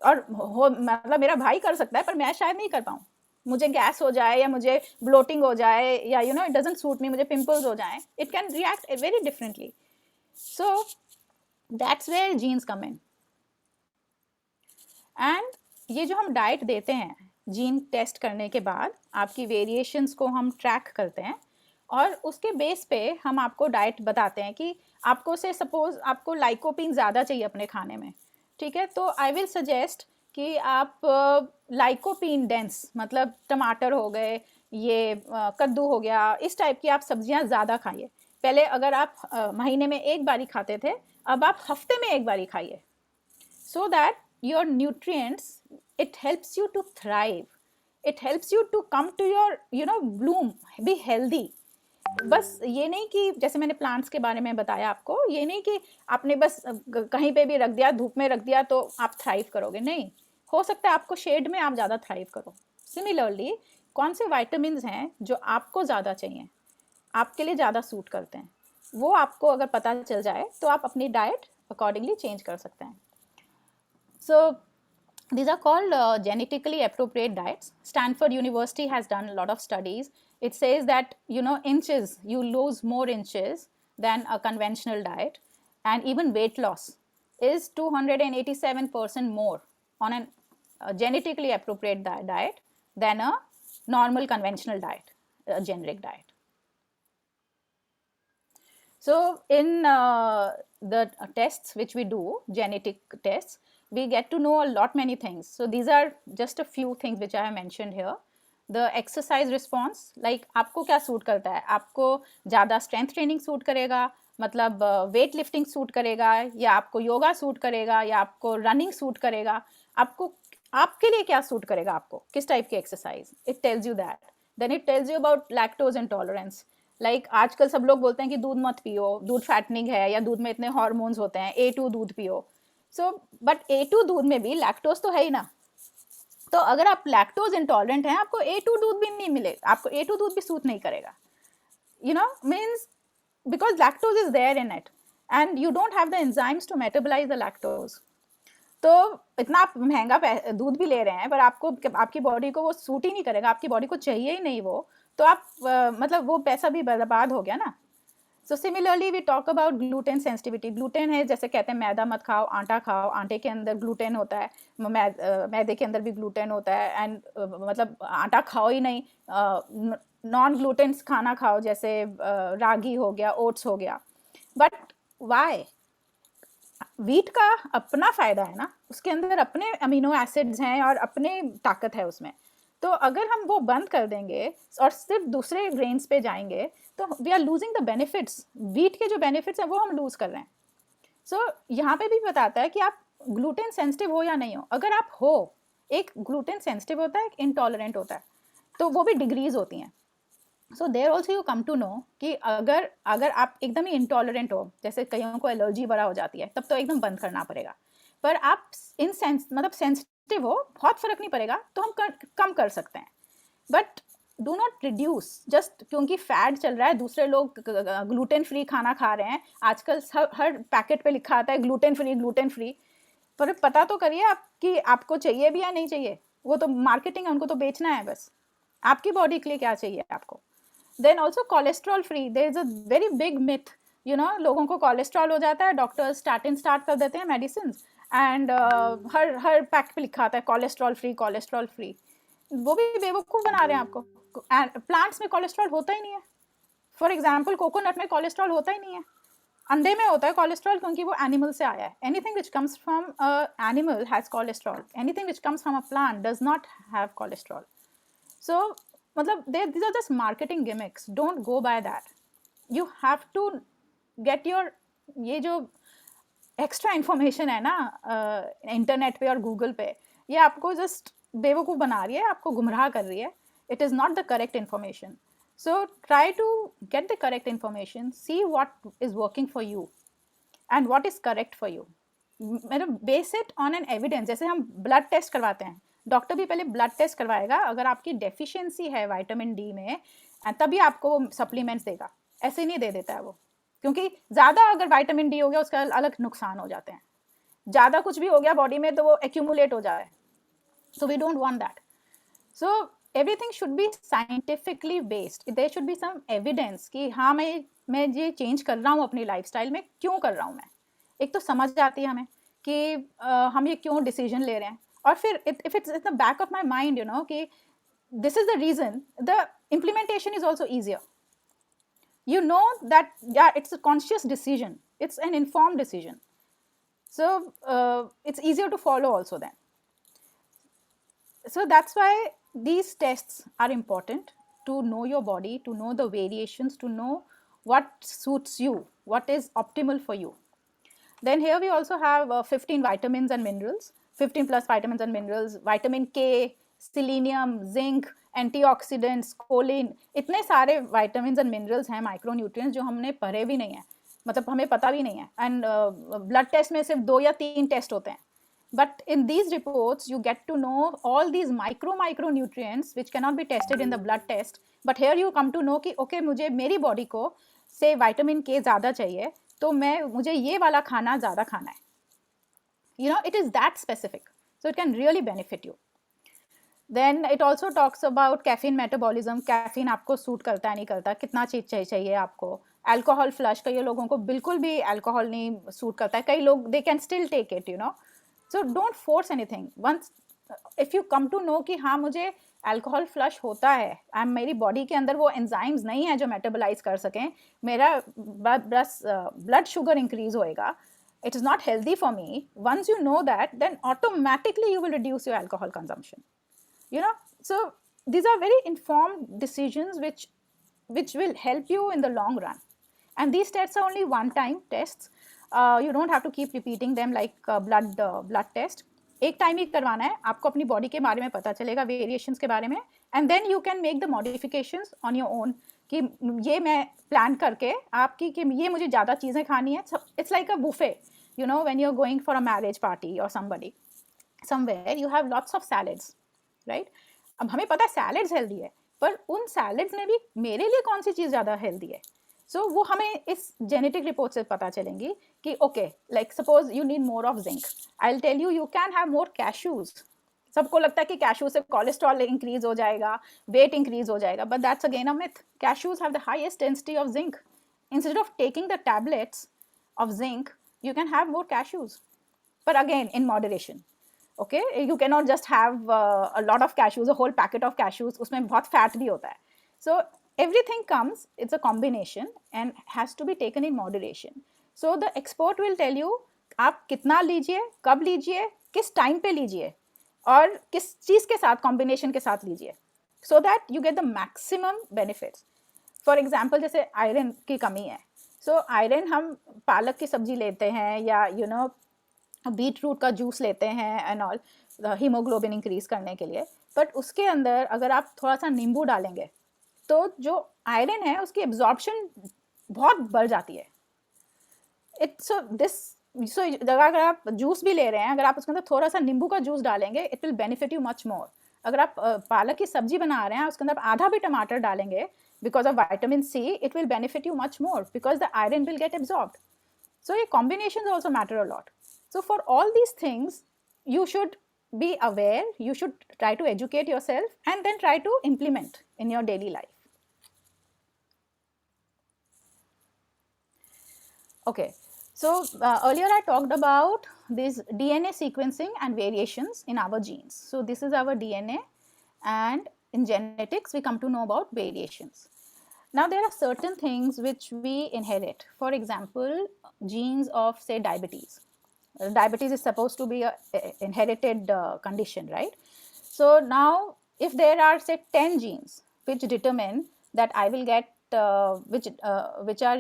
और मतलब मेरा भाई कर सकता है, पर मैं शायद नहीं कर पाऊँ. मुझे गैस हो जाए, या मुझे ब्लोटिंग हो जाए, या you know it doesn't suit me, मुझे पिंपल्स हो जाए, it can react very differently. So that's where genes come in. And ये जो हम डाइट देते हैं, जीन टेस्ट करने के बाद आपकी वेरिएशंस को हम ट्रैक करते हैं, और उसके बेस पे हम आपको डाइट बताते हैं कि आपको से सपोज आपको लाइकोपिन ज़्यादा चाहिए अपने खाने में, ठीक है, तो आई विल सजेस्ट कि आप लाइकोपिन डेंस, मतलब टमाटर हो गए, ये कद्दू हो गया, इस टाइप की आप सब्जियां ज़्यादा खाइए. पहले अगर आप महीने में एक बारी खाते थे, अब आप हफ्ते में एक बारी खाइए. So that your nutrients, it helps you to thrive, it helps you to come to your, you know, bloom, be healthy. बस ये नहीं कि जैसे मैंने प्लांट्स के बारे में बताया आपको, ये नहीं कि आपने बस कहीं पे भी रख दिया, धूप में रख दिया तो आप थ्राइव करोगे. नहीं, हो सकता है आपको शेड में आप ज़्यादा थ्राइव करो. सिमिलरली कौन से विटामिन्स हैं जो आपको ज़्यादा चाहिए, आपके लिए ज़्यादा सूट करते हैं, वो आपको अगर पता चल जाए तो आप अपनी डाइट अकॉर्डिंगली चेंज कर सकते हैं. So these are called genetically appropriate diets. Stanford University has done a lot of studies. It says that, you know, inches, you lose more inches than a conventional diet, and even weight loss is 287% more on a genetically appropriate diet than a normal conventional diet, a generic diet. So in the tests which we do, genetic tests, we get to know a lot many things. So these are just a few things which I have mentioned here. The exercise response, like आपको क्या suit करता है, आपको ज़्यादा strength training suit करेगा, मतलब weight lifting suit करेगा, या आपको योगा सूट करेगा, या आपको रनिंग सूट करेगा, आपको आपके लिए क्या सूट करेगा, आपको किस टाइप की exercise, it tells you that. Then it tells you about lactose intolerance. Like आजकल सब लोग बोलते हैं कि दूध मत पियो, दूध फैटनिंग है, या दूध में इतने हार्मोन्स होते हैं, A2 दूध पियो. सो बट A2 दूध में भी लैक्टोज तो है ही ना. तो अगर आप लैक्टोज इंटॉलरेंट हैं, आपको A2 दूध भी नहीं मिलेगा, आपको A2 दूध भी सूट नहीं करेगा. You know, means because lactose is there in it, and you don't have the enzymes to metabolise the lactose. तो इतना आप महंगा दूध भी ले रहे हैं, पर आपको, आपकी बॉडी को वो सूट ही नहीं करेगा, आपकी बॉडी को चाहिए ही नहीं वो, तो आप मतलब वो पैसा भी बर्बाद हो गया ना. So similarly we talk about gluten sensitivity. Gluten है, जैसे कहते हैं मैदा मत खाओ, आटा खाओ, आटे के अंदर ग्लूटेन होता है, मैदे के अंदर भी ग्लूटेन होता है, एंड मतलब आटा खाओ ही नहीं, नॉन ग्लूटेन खाना खाओ, जैसे रागी हो गया, ओट्स हो गया. But why? वीट का अपना फ़ायदा है ना, उसके अंदर अपने अमीनो एसिड्स हैं और अपने ताकत है उसमें. तो अगर हम वो बंद कर देंगे और सिर्फ दूसरे ग्रेन्स पे जाएंगे तो we are losing the benefits, wheat के जो बेनिफिट्स हैं वो हम लूज कर रहे हैं. सो यहाँ पे भी बताता है कि आप ग्लूटेन सेंसिटिव हो या नहीं हो. अगर आप हो, एक ग्लूटेन सेंसिटिव होता है, एक इंटॉलरेंट होता है, तो वो भी डिग्रीज होती हैं. So there also you come to know कि अगर आप एकदम ही इंटॉलरेंट हो, जैसे कईयों को एलर्जी बड़ा हो जाती है, तब तो एकदम बंद करना पड़ेगा. पर आप मतलब सेंसिटिव हो, बहुत फर्क नहीं पड़ेगा, तो हम कम कर सकते हैं. But do not reduce just क्योंकि फैट चल रहा है, दूसरे लोग ग्लूटेन फ्री खाना खा रहे हैं. आजकल हर पैकेट पे लिखा आता है ग्लूटेन फ्री. पर पता तो करिए आप कि आपको चाहिए भी या नहीं चाहिए. वो तो मार्केटिंग है, उनको तो बेचना है बस. आपकी बॉडी के लिए क्या चाहिए आपको. Then also cholesterol free. There is a very big myth, you know, लोगों को कोलेस्ट्रॉल हो जाता है, डॉक्टर्स स्टार्ट कर देते हैं मेडिसिन, एंड हर पैक पे लिखा आता है कोलेस्ट्रॉल फ्री. वो भी बेवकूफ़ बना रहे हैं आपको. प्लांट्स में कोलेस्ट्रॉल होता ही नहीं है. फॉर एग्जाम्पल कोकोनट में कोलेस्ट्रॉल होता ही नहीं है. अंडे में होता है कोलेस्ट्रॉल क्योंकि वो एनिमल से आया है. Anything which comes from a animal has cholesterol. Anything which comes from a plant does not have cholesterol. So मतलब these are just marketing gimmicks. Don't go by that. You have to get your ये जो extra information है ना internet पे और Google पे, ये आपको जस्ट बेवकूफ़ बना रही है, आपको गुमराह कर रही है. It is not the correct information. So try to get the correct information, see what is working for you and what is correct for you. मतलब base it on an evidence. जैसे हम ब्लड टेस्ट करवाते हैं, doctor भी पहले blood test करवाएगा. अगर आपकी डेफिशिएंसी है विटामिन डी में, तभी आपको सप्लीमेंट्स देगा. ऐसे नहीं दे देता है वो, क्योंकि ज़्यादा अगर विटामिन डी हो गया उसका अलग नुकसान हो जाते हैं. ज़्यादा कुछ भी हो गया बॉडी में तो वो एक्यूमुलेट हो जाए. So we don't want that. So everything should be scientifically based. There should be some evidence कि हाँ मैं ये चेंज कर रहा हूँ अपनी लाइफस्टाइल में. क्यों कर रहा हूँ मैं, एक तो समझ आती है हमें कि हम ये क्यों डिसीजन ले रहे हैं. और फिर if it's in the back of my mind, you know, कि this is the reason, the implementation is also easier. You know that, yeah, it's a conscious decision, it's an informed decision. So it's easier to follow also then. So that's why these tests are important, to know your body, to know the variations, to know what suits you, what is optimal for you. Then here we also have 15 vitamins and minerals, 15 plus vitamins and minerals. Vitamin K, selenium, zinc, antioxidants, choline, इतने सारे vitamins and minerals हैं, micro nutrients, जो हमने पढ़े भी नहीं है, मतलब हमें पता भी नहीं है. एंड ब्लड टेस्ट में सिर्फ 2 या 3 टेस्ट होते हैं. But in these reports you get to know all these micro nutrients which cannot be tested in the blood test. But here you come to know कि ओके, मुझे मेरी body को से विटामिन के ज़्यादा चाहिए, तो मुझे ये वाला खाना ज़्यादा खाना है. You know, it is that specific, so it can really benefit you. Then it also talks about caffeine metabolism. Caffeine आपको सूट करता है नहीं करता, कितना चीज़ चाहिए आपको. अल्कोहल फ्लश, कई लोगों को बिल्कुल भी अल्कोहल नहीं सूट करता है. कई लोग they can still take it, you know. So don't force anything. Once if you come to know कि हाँ मुझे अल्कोहल फ्लश होता है, मेरी बॉडी के अंदर वो एंजाइम्स नहीं है जो मेटाबोलाइज कर सकें, मेरा ब्लड शुगर इंक्रीज होएगा, it is not healthy for me. Once you know that, then automatically you will reduce your alcohol consumption. You know, so these are very informed decisions which will help you in the long run. And these tests are only one-time tests. You don't have to keep repeating them like blood test. एक time ही करवाना है. आपको अपनी body के बारे में पता चलेगा, वेरिएशंस के बारे में, and then you can make the modifications on your own कि ये मैं प्लान करके आपकी कि ये मुझे ज़्यादा चीज़ें खानी है. It's like a buffet, you know, when you're going for a marriage party or somewhere you have lots of salads, right? अब हमें पता है सैलड्स हेल्दी है, पर उन सैलड्स में भी मेरे लिए कौन सी चीज़ ज़्यादा हेल्दी है. सो वो हमें इस जेनेटिक रिपोर्ट से पता चलेंगी कि okay, like suppose you need more of zinc, I will tell you, you can have more cashews. सबको लगता है कि कैशू से कोलेस्ट्रॉल इंक्रीज हो जाएगा, वेट इंक्रीज हो जाएगा, but that's again a myth. Cashews have the highest density of zinc. Instead of taking the tablets of zinc, you can have more cashews, but again in moderation. Okay, you cannot just have a lot of cashews, a whole packet of cashews, उसमें बहुत fat भी होता है. So everything comes, it's a combination and has to be taken in moderation. So the expert will tell you आप कितना लीजिए, कब लीजिए, किस टाइम पे लीजिए. और किस चीज़ के साथ, कॉम्बिनेशन के साथ लीजिए, so that you get the maximum benefits. For example जैसे आयरन की कमी है, सो आयरन हम पालक की सब्जी लेते हैं या बीट रूट का जूस लेते हैं एंड ऑल, हीमोग्लोबिन इंक्रीज करने के लिए. बट उसके अंदर अगर आप थोड़ा सा नींबू डालेंगे तो जो आयरन है उसकी एब्जॉर्प्शन बहुत बढ़ जाती है. इट्स दिस सो अगर आप जूस भी ले रहे हैं, अगर आप उसके अंदर थोड़ा सा नींबू का जूस डालेंगे, it will benefit you much more. अगर आप पालक की सब्जी बना रहे हैं, उसके अंदर आधा भी टमाटर डालेंगे, because of vitamin C, it will benefit you much more because the iron will get absorbed. So your combinations also matter a lot. So for all these things, you should be aware, you should try to educate yourself and then try to implement in your daily life. Okay, so earlier I talked about this DNA sequencing and variations in our genes. So this is our DNA, and in genetics we come to know about variations. Now there are certain things which we inherit. For example, genes of say diabetes. Diabetes is supposed to be a inherited condition, right? So now if there are say 10 genes which determine that I will get which are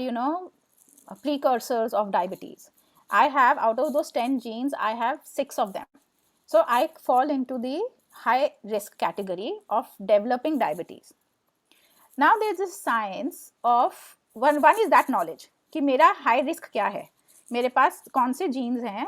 precursors of diabetes, I have, out of those 10 genes, I have 6 of them. So I fall into the high risk category of developing diabetes. Now there is a science of one is that knowledge कि मेरा high risk क्या है, मेरे पास कौन से jeans हैं,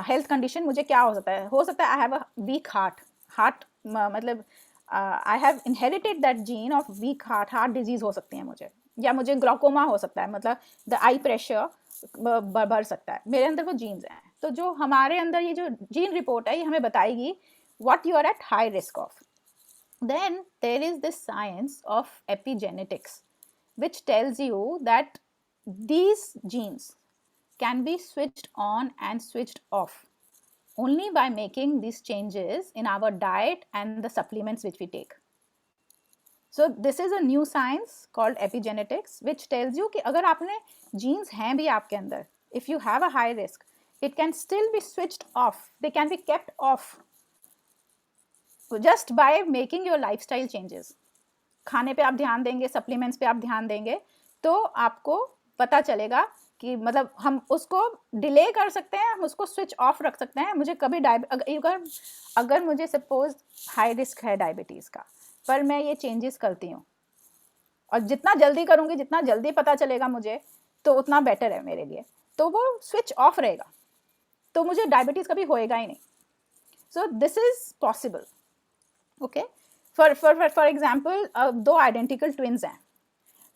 health condition मुझे क्या हो सकता है I have a weak heart मतलब I have inherited that gene of weak heart disease हो सकती है मुझे, या मुझे ग्लूकोमा हो सकता है, मतलब द आई प्रेशर बढ़ सकता है, मेरे अंदर वो जीन्स हैं. तो जो हमारे अंदर ये जो जीन रिपोर्ट है ये हमें बताएगी what you are at high risk of. Then there is this science of epigenetics, which tells you that these genes can be switched on and switched off only by making these changes in our diet and the supplements which we take. So this is a new science called epigenetics, which tells you कि अगर आपने genes हैं भी आपके अंदर, if you have a high risk, it can still be switched off, they can be kept off just by making your lifestyle changes. खाने पे आप ध्यान देंगे, सप्लीमेंट्स पे आप ध्यान देंगे, तो आपको पता चलेगा कि मतलब हम उसको डिले कर सकते हैं, हम उसको स्विच ऑफ रख सकते हैं. मुझे कभी अगर मुझे सपोज हाई रिस्क है डायबिटीज़ का, पर मैं ये चेंजेस करती हूँ और जितना जल्दी करूँगी, जितना जल्दी पता चलेगा मुझे, तो उतना बेटर है मेरे लिए, तो वो स्विच ऑफ रहेगा, तो मुझे डायबिटीज़ कभी होएगा ही नहीं. So this is possible. Okay, for example दो आइडेंटिकल ट्विन्स हैं,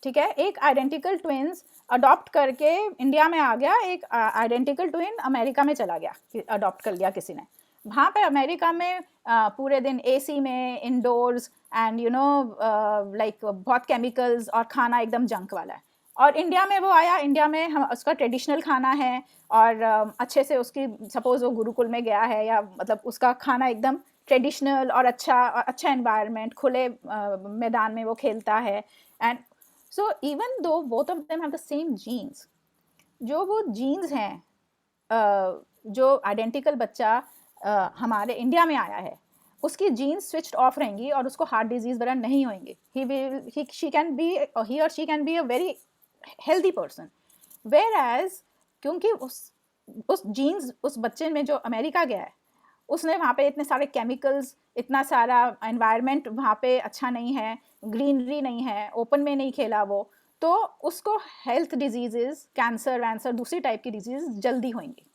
ठीक है, एक आइडेंटिकल ट्विन्स अडॉप्ट करके इंडिया में आ गया, एक आइडेंटिकल ट्विन अमेरिका में चला गया, अडॉप्ट कर लिया किसी ने. वहाँ पे अमेरिका में पूरे दिन एसी में इंडोर्स एंड लाइक बहुत केमिकल्स और खाना एकदम जंक वाला है. और इंडिया में वो आया, इंडिया में हम उसका ट्रेडिशनल खाना है और अच्छे से उसकी सपोज वो गुरुकुल में गया है, या मतलब उसका खाना एकदम ट्रेडिशनल और अच्छा एनवायरनमेंट, खुले मैदान में वो खेलता है. And so even though both of them have the same genes, जो वो जीन्स हैं जो आइडेंटिकल बच्चा हमारे इंडिया में आया है, उसकी जीन्स स्विच्ड ऑफ रहेंगी और उसको हार्ट डिजीज वगैरह नहीं होंगे. ही और she can be a very healthy person. Whereas क्योंकि उस जीन्स उस बच्चे में जो अमेरिका गया है, उसने वहाँ पे इतने सारे केमिकल्स, इतना सारा एनवायरनमेंट वहाँ पे अच्छा नहीं है, ग्रीनरी नहीं है, ओपन में नहीं खेला वो, तो उसको हेल्थ डिजीजेस, कैंसर वैंसर, दूसरी टाइप की डिजीज जल्दी होंगी.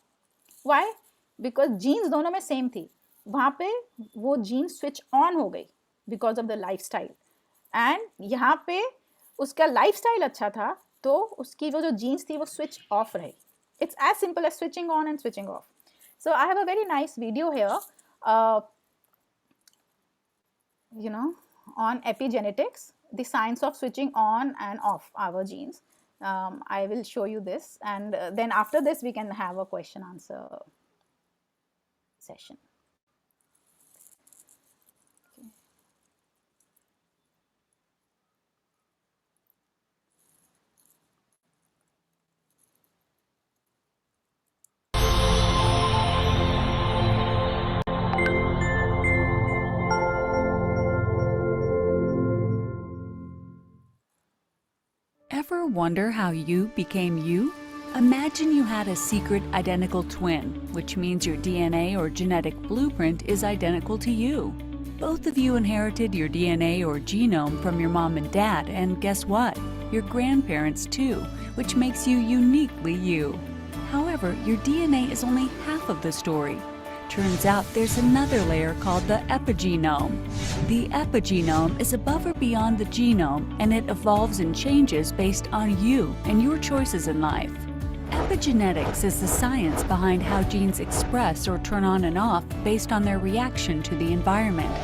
वाई? बिकॉज जीन्स दोनों में सेम थी, वहाँ पे वो जीन स्विच ऑन हो गई because of the lifestyle. And यहाँ पे उसका लाइफस्टाइल अच्छा था, तो उसकी वो जो जीन्स थी वो स्विच ऑफ रही. It's as simple as switching on and switching off. So I have a very nice video here, on epigenetics, the science of switching on and off our genes. I will show you this, and then after this we can have a question answer session. Okay. Ever wonder how you became you? Imagine you had a secret identical twin, which means your DNA or genetic blueprint is identical to you. Both of you inherited your DNA or genome from your mom and dad, and guess what? Your grandparents too, which makes you uniquely you. However, your DNA is only half of the story. Turns out there's another layer called the epigenome. The epigenome is above or beyond the genome, and it evolves and changes based on you and your choices in life. Epigenetics is the science behind how genes express or turn on and off based on their reaction to the environment.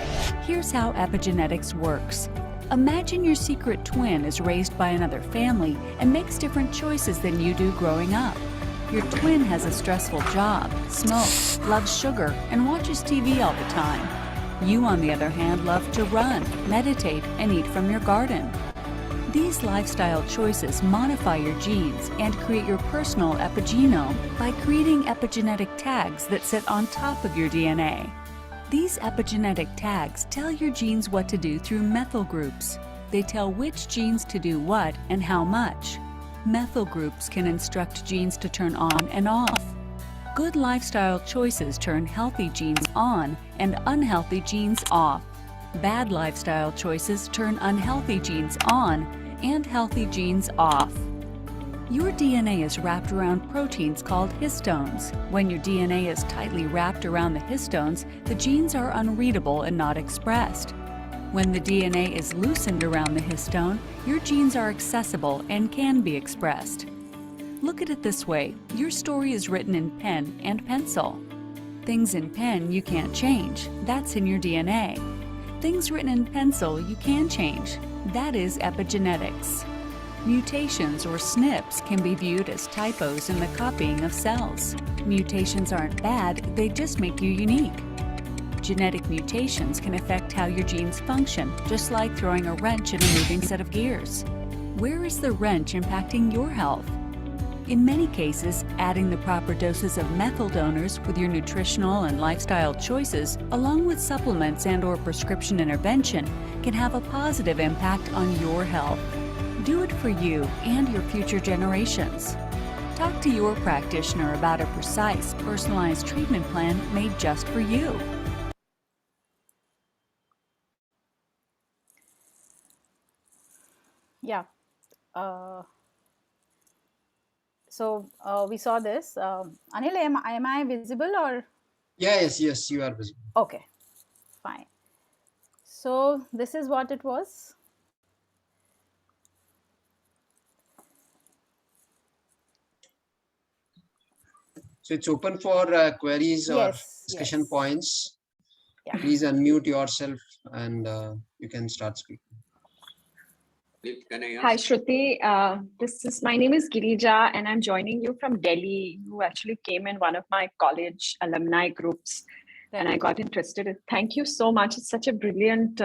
Here's how epigenetics works. Imagine your secret twin is raised by another family and makes different choices than you do growing up. Your twin has a stressful job, smokes, loves sugar, and watches TV all the time. You, on the other hand, love to run, meditate, and eat from your garden. These lifestyle choices modify your genes and create your personal epigenome by creating epigenetic tags that sit on top of your DNA. These epigenetic tags tell your genes what to do through methyl groups. They tell which genes to do what and how much. Methyl groups can instruct genes to turn on and off. Good lifestyle choices turn healthy genes on and unhealthy genes off. Bad lifestyle choices turn unhealthy genes on and healthy genes off. Your DNA is wrapped around proteins called histones. When your DNA is tightly wrapped around the histones, the genes are unreadable and not expressed. When the DNA is loosened around the histone, your genes are accessible and can be expressed. Look at it this way, your story is written in pen and pencil. Things in pen you can't change, that's in your DNA. Things written in pencil you can change, that is epigenetics. Mutations or SNPs can be viewed as typos in the copying of cells. Mutations aren't bad, they just make you unique. Genetic mutations can affect how your genes function, just like throwing a wrench in a moving set of gears. Where is the wrench impacting your health? In many cases, adding the proper doses of methyl donors with your nutritional and lifestyle choices, along with supplements and/or prescription intervention, can have a positive impact on your health. Do it for you and your future generations. Talk to your practitioner about a precise, personalized treatment plan made just for you. Yeah. So we saw this. Anil, am I visible or? Yes, you are visible. Okay, fine. So this is what it was. So it's open for queries or discussion points. Yeah. Please unmute yourself and you can start speaking. Can I ask? Hi, Shruti. My name is Girija, and I'm joining you from Delhi. You actually came in one of my college alumni groups, and I got interested. Thank you so much. It's such a brilliant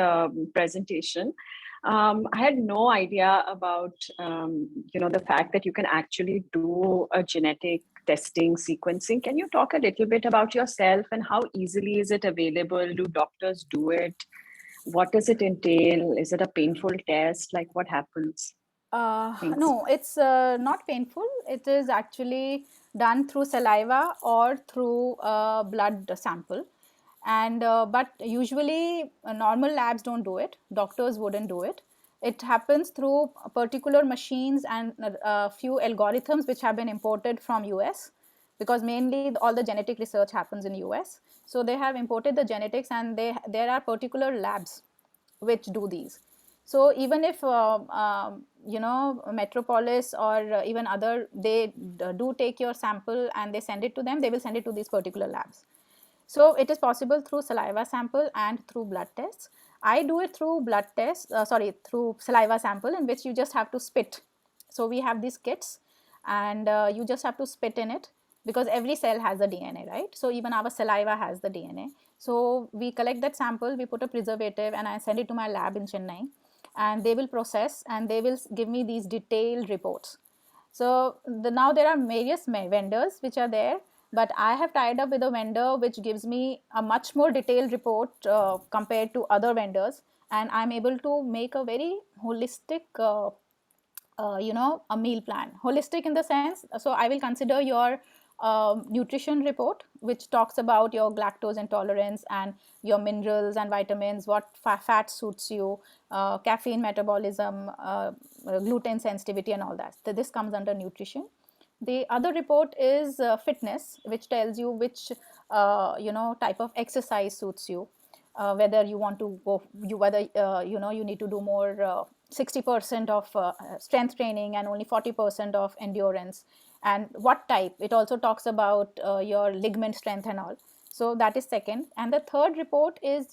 presentation. I had no idea about, the fact that you can actually do a genetic testing sequencing. Can you talk a little bit about yourself and how easily is it available? Do doctors do it? What does it entail? Is it a painful test? Like what happens? No, it's not painful. It is actually done through saliva or through a blood sample. And but usually normal labs don't do it. Doctors wouldn't do it. It happens through particular machines and a few algorithms which have been imported from US, because mainly all the genetic research happens in US. So they have imported the genetics, and there are particular labs which do these. So even if Metropolis or even other, they do take your sample and they send it to them, they will send it to these particular labs. So it is possible through saliva sample and through blood tests. I do it through blood test, through saliva sample, in which you just have to spit. So we have these kits, and you just have to spit in it, because every cell has the DNA, right? So even our saliva has the DNA. So we collect that sample, we put a preservative, and I send it to my lab in Chennai, and they will process and they will give me these detailed reports. So now there are various vendors which are there, but I have tied up with a vendor which gives me a much more detailed report compared to other vendors, and I'm able to make a very holistic a meal plan. Holistic in the sense, so I will consider your nutrition report, which talks about your lactose intolerance and your minerals and vitamins, what fat suits you, caffeine metabolism, gluten sensitivity, and all that. So this comes under nutrition. The other report is fitness, which tells you which type of exercise suits you, whether you want to go, whether you need to do more 60% of strength training and only 40% of endurance, and what type. It also talks about your ligament strength and all. So that is second. And the third report is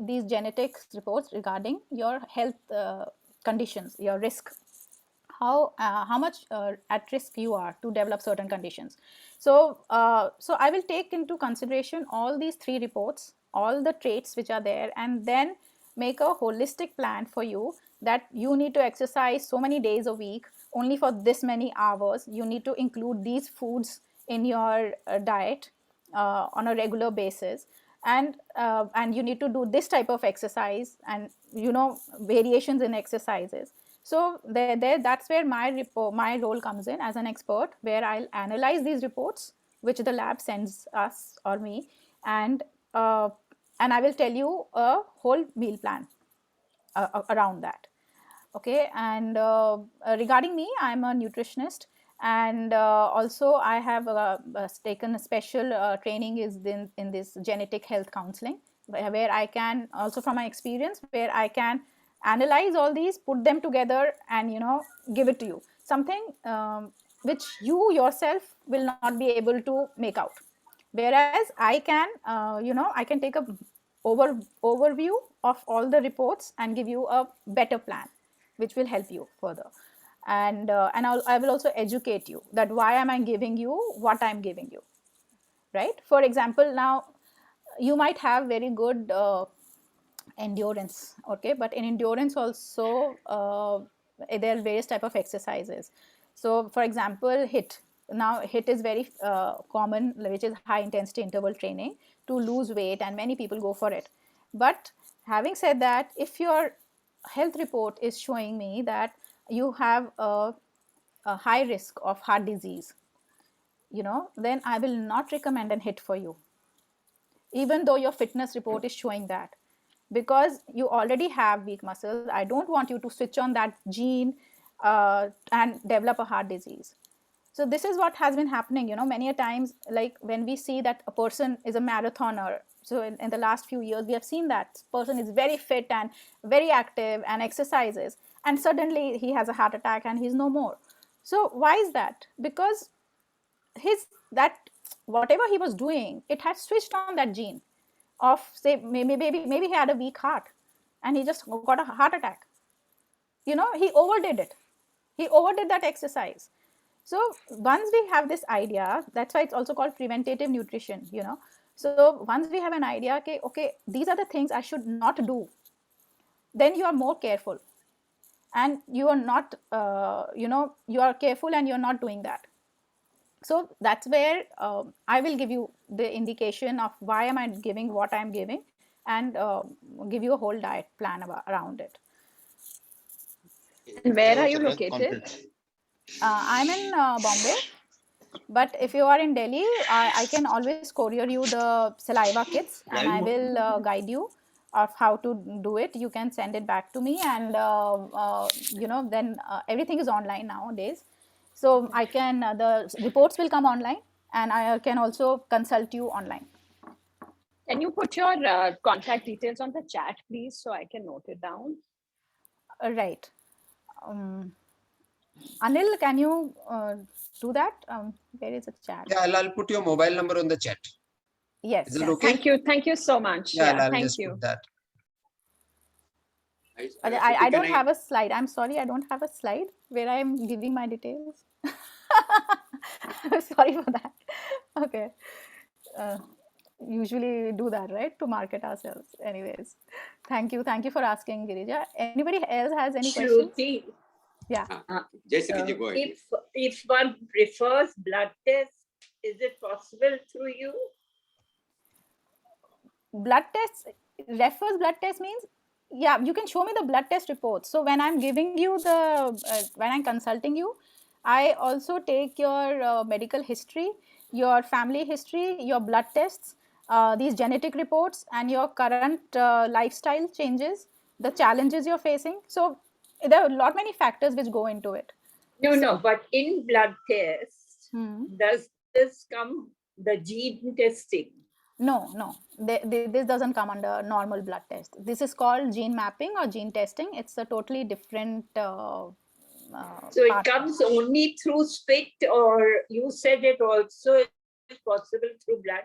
these genetics reports regarding your health conditions, your risk, how much at risk you are to develop certain conditions. So I will take into consideration all these three reports, all the traits which are there, and then make a holistic plan for you, that you need to exercise so many days a week, only for this many hours. You need to include these foods in your diet on a regular basis, and you need to do this type of exercise, and variations in exercises. So that's where my role comes in as an expert, where I'll analyze these reports which the lab sends us or me, and I will tell you a whole meal plan around that. Okay, and regarding me, I'm a nutritionist, and also I have taken a special training is in this genetic health counseling, where I can also, from my experience, where I can analyze all these, put them together, and give it to you, something which you yourself will not be able to make out. Whereas I can I can take a overview of all the reports and give you a better plan, which will help you further. And I will also educate you that why am I giving you what I'm giving you, right? For example, now you might have very good endurance, okay, but in endurance also there are various type of exercises. So for example, HIIT is very common, which is high intensity interval training to lose weight, and many people go for it. But having said that, if your health report is showing me that you have a high risk of heart disease, then I will not recommend an HIIT for you, even though your fitness report is showing that, because you already have weak muscles. I don't want you to switch on that gene and develop a heart disease. So this is what has been happening, many a times, like when we see that a person is a marathoner. So in the last few years, we have seen that person is very fit and very active and exercises, and suddenly he has a heart attack and he's no more. So why is that? Because whatever he was doing, it had switched on that gene of, say, maybe he had a weak heart and he just got a heart attack. He overdid it. He overdid that exercise. So once we have this idea, that's why it's also called preventative nutrition. So once we have an idea, okay, these are the things I should not do, then you are more careful, and you are not you are careful and you're not doing that. So that's where I will give you the indication of why am I giving what I'm giving, and give you a whole diet plan around it. And where are you located? I'm in Bombay, but if you are in Delhi, I can always courier you the saliva kits, and I will guide you of how to do it. You can send it back to me, and then everything is online nowadays. So I can, the reports will come online, and I can also consult you online. Can you put your contact details on the chat, please, so I can note it down? Right. Anil, can you do that? Where is the chat? Yeah, I'll put your mobile number on the chat. Yes. Is it okay? Thank you so much. Yeah, I'll thank just you. put that. I don't have a slide. I'm sorry, I don't have a slide where I am giving my details. I'm sorry for that. Okay. Usually we do that, right, to market ourselves. Anyways, thank you for asking, Girija. Anybody else has any questions? Shruti, Yeah. Jessica, go ahead. if one prefers blood test, is it possible through you? Blood tests, refers blood test means Yeah, you can show me the blood test reports. So when I'm giving you when I'm consulting you, I also take your medical history, your family history, your blood tests, these genetic reports, and your current lifestyle changes, the challenges you're facing. So there are a lot many factors which go into it. No, but in blood tests, Hmm. does this come the gene testing? No, this doesn't come under normal blood test. This is called gene mapping or gene testing. It's a totally different So it part. comes only through spit, or you said it also is possible through blood?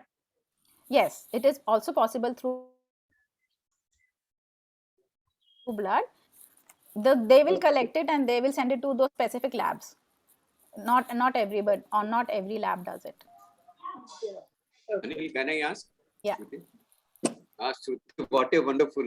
Yes, it is also possible through blood. They will collect it and they will send it to those specific labs. Not everybody or not every lab does it. Okay. Anil, can I ask? Yeah. Shruti? Shruti, what a wonderful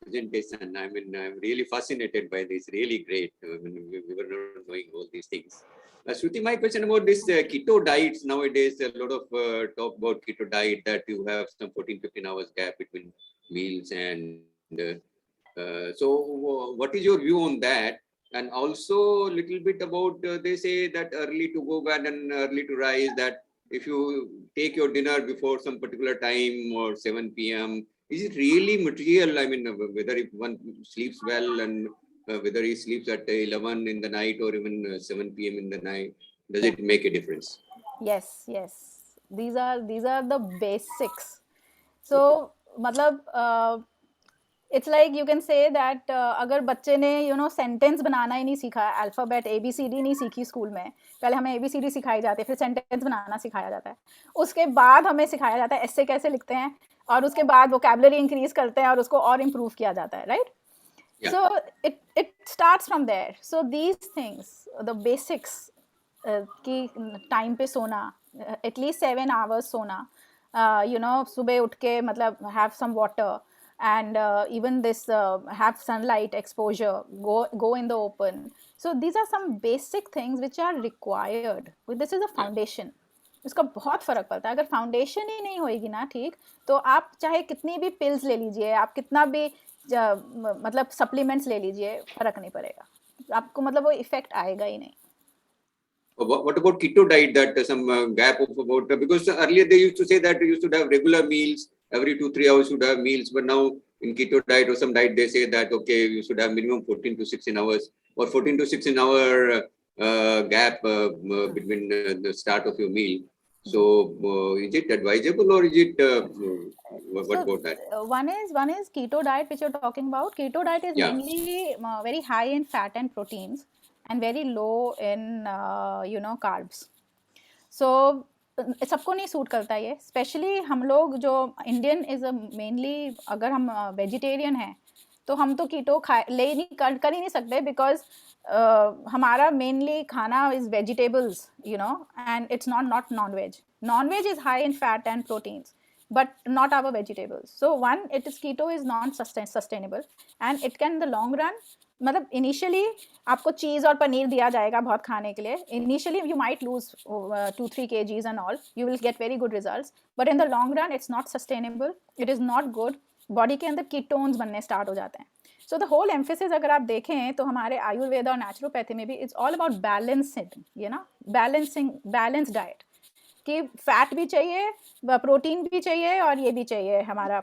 presentation. I mean, I'm really fascinated by this. Really great. I mean, we were not knowing all these things. Shruti, my question about this keto diets nowadays, a lot of talk about keto diet that you have some 14-15 hours gap between meals. And so what is your view on that? And also a little bit about, they say that early to go bed and early to rise, that if you take your dinner before some particular time or 7 p.m., is it really material? I mean, whether if one sleeps well and whether he sleeps at 11 in the night or even 7 p.m. in the night, does it make a difference? Yes. These are the basics. So, matlab, it's like you can say that अगर बच्चे ने sentence बनाना ही नहीं सीखा, alphabet ABCD नहीं सीखी school में, पहले हमें ABCD सिखाई जाती है, फिर सेंटेंस बनाना सिखाया जाता है, उसके बाद हमें सिखाया जाता है ऐसे कैसे लिखते हैं, और उसके बाद वोकैबुलरी इंक्रीज करते हैं और उसको और इम्प्रूव किया जाता है, right? So it starts from there. So these things, the basics, कि टाइम पे सोना, एटलीस्ट 7 hours सोना, सुबह उठ के मतलब have some water, and even this have sunlight exposure, go in the open. So these are some basic things which are required. This is a foundation. इसका बहुत फर्क पड़ता है. अगर फाउंडेशन ही नहीं होएगी ना ठीक, तो आप चाहे कितनी भी पिल्स ले लीजिए, आप कितना भी मतलब सप्लीमेंट्स ले लीजिए, फर्क नहीं पड़ेगा आपको, मतलब वो इफेक्ट आएगा ही नहीं. What about keto diet? That some gap of about, because earlier they used to say that you should have regular meals every 2-3 hours, should have meals, but now in keto diet or some diet they say that okay, you should have minimum 14 to 16 hours or 14 to 16 hour gap between the start of your meal. So is it advisable or is it what about that? One is keto diet, which you're talking about. Keto diet is mainly very high in fat and proteins and very low in carbs. So सबको नहीं suit करता ये, specially हम लोग जो Indian is mainly, अगर हम vegetarian हैं तो हम तो कीटो ले नहीं कर ही नहीं सकते, बिकॉज हमारा मेनली खाना is vegetables, and it's not non-veg. Non-veg is high in fat and proteins, but not our vegetables. So one, keto is non-sustainable, and it can in the long run, मतलब initially आपको चीज़ और पनीर दिया जाएगा बहुत खाने के लिए, initially you might lose 2-3 kgs and all, you will get very good results, but in the long run it's not sustainable, it is not good. Body के अंदर कीटोन्स बनने स्टार्ट हो जाते हैं. सो द होल एम्फेसिस अगर आप देखें तो हमारे आयुर्वेदा और नेचुरोपैथी में भी it's all about balancing, balance diet, कि फैट भी चाहिए, प्रोटीन भी चाहिए, और ये भी चाहिए हमारा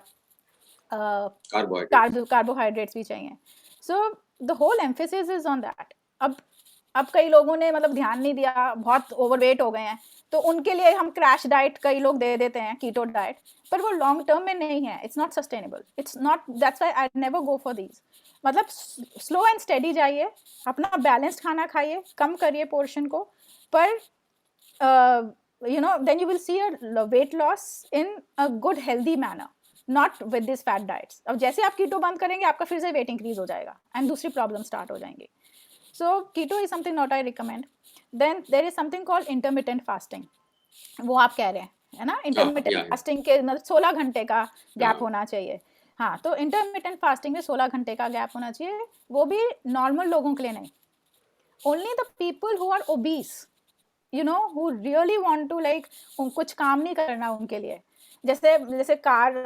कार्बोहाइड्रेट्स भी चाहिए. So the whole emphasis is on that. अब कई लोगों ने मतलब ध्यान नहीं दिया, बहुत ओवरवेट हो गए हैं, तो उनके लिए हम क्रैश डाइट कई लोग दे देते हैं, कीटो डाइट, पर वो लॉन्ग टर्म में नहीं है. It's not sustainable, it's not, that's why I never go for these. मतलब स्लो एंड स्टेडी जाइए, अपना बैलेंस्ड खाना खाइए, कम करिए पोर्शन को, पर then you will see a weight loss in a good healthy manner, not with these fat diets. अब जैसे आप कीटो बंद करेंगे आपका फिर से वेट इंक्रीज हो जाएगा एंड दूसरी प्रॉब्लम स्टार्ट हो जाएंगी. So keto is something not I recommend. Then there is something called intermittent fasting, वो आप कह रहे हैं, है ना? इंटरमिटेंट फास्टिंग के मतलब 16 घंटे का गैप होना चाहिए. हाँ, तो इंटरमिटेंट फास्टिंग में 16 घंटे का गैप होना चाहिए, वो भी नॉर्मल लोगों के लिए नहीं. Only the people who are obese, who really want to कुछ काम नहीं करना उनके लिए. जैसे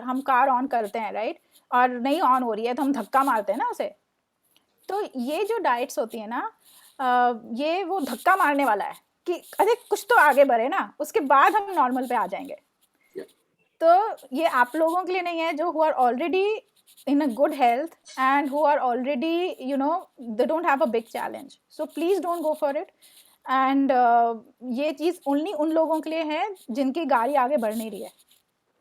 हम कार ऑन करते हैं, राइट? और नहीं ऑन हो रही है तो हम धक्का मारते हैं ना उसे। तो ये जो डाइट्स होती है ना, ये वो धक्का मारने वाला है कि अरे कुछ तो आगे बढ़े ना, उसके बाद हम नॉर्मल पे आ जाएंगे। तो ये आप लोगों के लिए नहीं है जो who are already in a good health and who are already, you know, they don't have a big challenge, so please don't go for it. And ये चीज़ only उन लोगों के लिए है जिनकी गाड़ी आगे बढ़ नहीं रही है,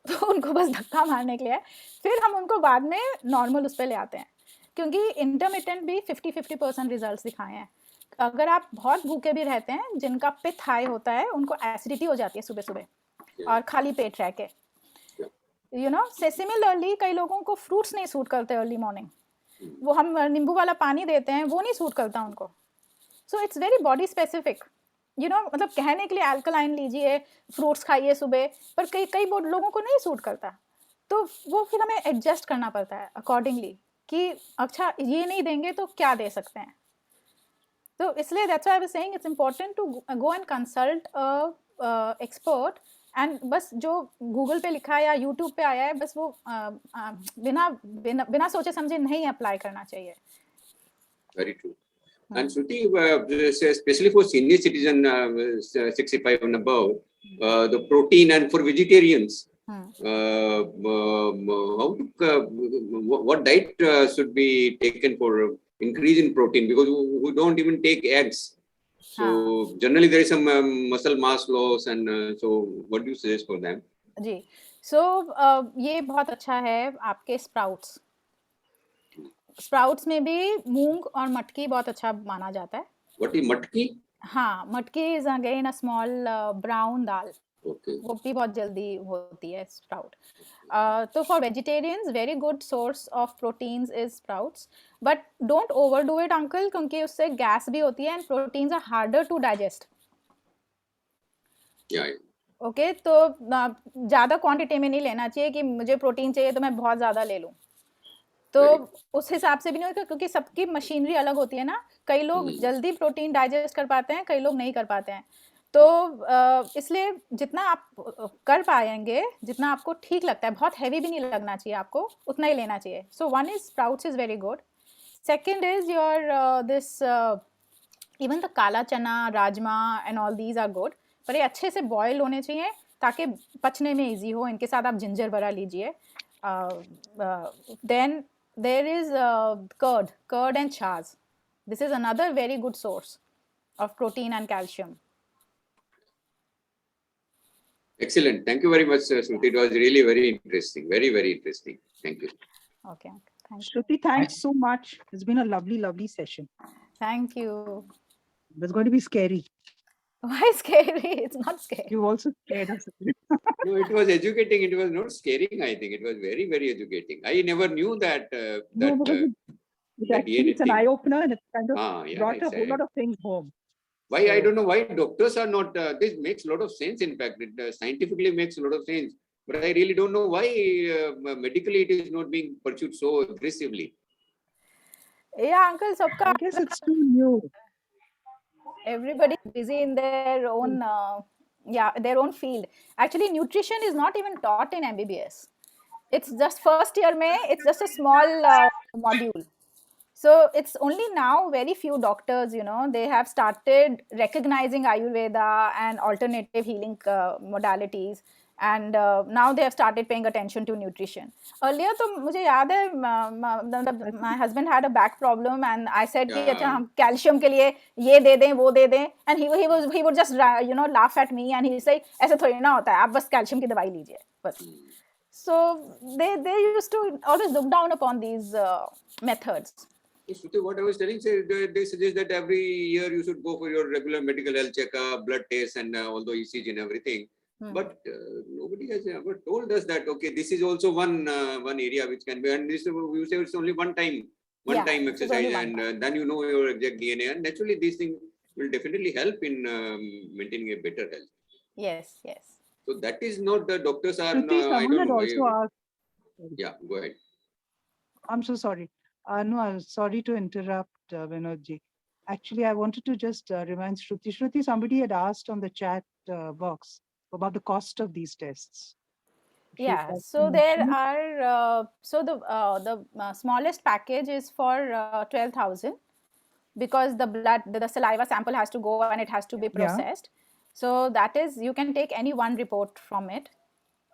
तो उनको बस धक्का मारने के लिए है, फिर हम उनको बाद में नॉर्मल उस पर ले आते हैं, क्योंकि इंटरमिटेंट भी 50-50% रिजल्ट्स दिखाए हैं। अगर आप बहुत भूखे भी रहते हैं, जिनका पित्त हाई होता है, उनको एसिडिटी हो जाती है सुबह सुबह और खाली पेट रह के, यू नो। सिमिलरली कई लोगों को फ्रूट्स नहीं सूट करते अर्ली मॉर्निंग, वो हम नींबू वाला पानी देते हैं वो नहीं सूट करता उनको। So it's very body specific, you know, मतलब कहने के लिए अल्कलाइन लीजिए, फ्रूट्स खाइए सुबह, पर कई लोगों को नहीं सूट करता, तो वो फिर हमें एडजस्ट करना पड़ता है अकॉर्डिंगली कि अच्छा ये नहीं देंगे तो क्या दे सकते हैं। तो इसलिए that's why I was saying it's important to go and consult a expert, and बस जो गूगल पे लिखा है या यूट्यूब पे आया है, बस वो बिना सोचे समझे नहीं अप्लाई करना चाहिए। Very true. And Shruti, especially for senior citizen 65 and above, the protein, and for vegetarians, what diet should be taken for increase in protein? Because we don't even take eggs. So generally there is some muscle mass loss, and so what do you suggest for them? Ji, so ये बहुत अच्छा है आपके sprouts में भी मूंग और मटकी बहुत अच्छा माना जाता है। What is matki? हाँ, matki is again a small brown dal, वो भी बहुत जल्दी होती है स्प्राउट। तो for vegetarians very good source of proteins is sprouts, but don't overdo it uncle, क्योंकि उससे गैस भी होती है and proteins are harder to digest. Okay, तो ज़्यादा क्वांटिटी में नहीं लेना चाहिए कि मुझे प्रोटीन चाहिए तो मैं बहुत ज़्यादा ले लूँ, तो उस हिसाब से भी नहीं होगा, क्योंकि सबकी मशीनरी अलग होती है ना। कई लोग जल्दी प्रोटीन डाइजेस्ट कर पाते हैं, कई लोग नहीं कर पाते हैं। तो इसलिए जितना आप कर पाएंगे, जितना आपको ठीक लगता है, बहुत हैवी भी नहीं लगना चाहिए आपको, उतना ही लेना चाहिए। So one is sprouts is very good. Second is your this even the kala chana, rajma and all these are good, पर ये अच्छे से बॉयल होने चाहिए ताकि पचने में ईजी हो। इनके साथ आप जिंजर वगैरह लीजिए। Then there is curd and chas. This is another very good source of protein and calcium. Excellent. Thank you very much, Shruti. It was really very interesting. Very, very interesting. Thank you. Okay. Thank you. Shruti, thanks so much. It's been a lovely session. Thank you. It's going to be scary. Why scary? It's not scary. You also scared us. No, it was educating. It was not scaring. I think it was very, very educating. I never knew that. It's an eye opener, and it kind of brought a whole lot of things home. Why I don't know why doctors are not. This makes a lot of sense. In fact, it scientifically makes a lot of sense. But I really don't know why medically it is not being pursued so aggressively. Yeah, Uncle, I guess it's too new. Everybody is busy in their own their own field. Actually, nutrition is not even taught in MBBS. It's just first year mein, it's just a small module. So it's only now very few doctors, you know, they have started recognizing Ayurveda and alternative healing modalities, and now they have started paying attention to nutrition. Earlier तो मुझे याद है my husband had a back problem and I said कि अच्छा हम calcium के लिए ये दे दें वो दे दें, and he would just you know laugh at me and he say ऐसे थोड़ी ना होता है, आप बस कैल्शियम की दवाई लीजिए बस. So they used to always look down upon these methods. So what I was telling, they suggest that every year you should go for your regular medical health checkup, blood tests, and all the ECG and everything. But nobody has ever told us that, okay, this is also one area which can be, and this we say it's only one time exercise, and then you know your exact DNA, and naturally these things will definitely help in maintaining a better health. Yes. So that is not the doctors are. Shruti, someone had also asked. Yeah, go ahead. I'm so sorry. No, I'm sorry to interrupt, Vinodji. Actually, I wanted to just remind Shruti. Shruti, somebody had asked on the chat box about the cost of these tests. Yeah, so there are so the smallest package is for 12,000, because the saliva sample has to go and it has to be processed. So that is, you can take any one report from it.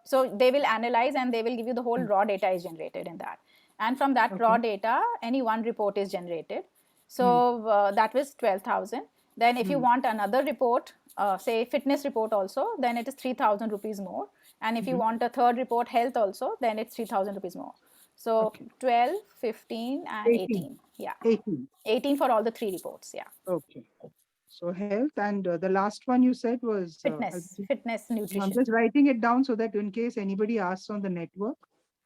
So they will analyze and they will give you the whole raw data is generated in that. And from that raw data, any one report is generated. So that was 12,000. Then if you want another report, say fitness report also, then it is 3,000 rupees more. And if you want a third report, health also, then it's 3,000 rupees more. So 12, 15 and 18. Yeah. 18 for all the three reports. Yeah. Okay. So health, and the last one you said was fitness, nutrition. I'm just writing it down so that in case anybody asks on the network,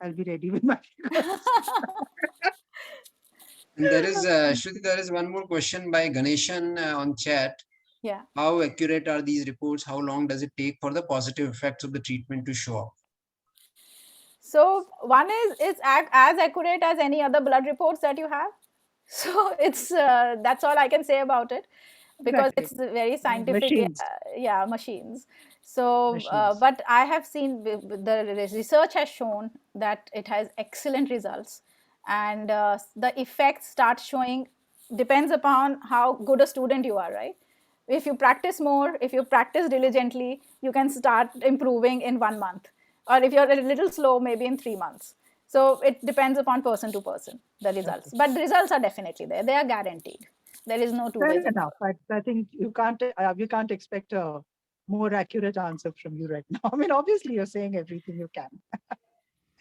I'll be ready with my And there is Shruti, there is one more question by Ganeshan on chat. Yeah. How accurate are these reports? How long does it take for the positive effects of the treatment to show up? So one is as accurate as any other blood reports that you have. So it's that's all I can say about it, because it's very scientific. Machines. So but I have seen the research has shown that it has excellent results, and the effects start showing, depends upon how good a student you are, right? If you practice more, if you practice diligently, you can start improving in 1 month, or if you're a little slow, maybe in 3 months. So it depends upon person to person, the results. But the results are definitely there. They are guaranteed. There is no two ways. Fair enough. I think you can't expect a more accurate answer from you right now. I mean, obviously you're saying everything you can.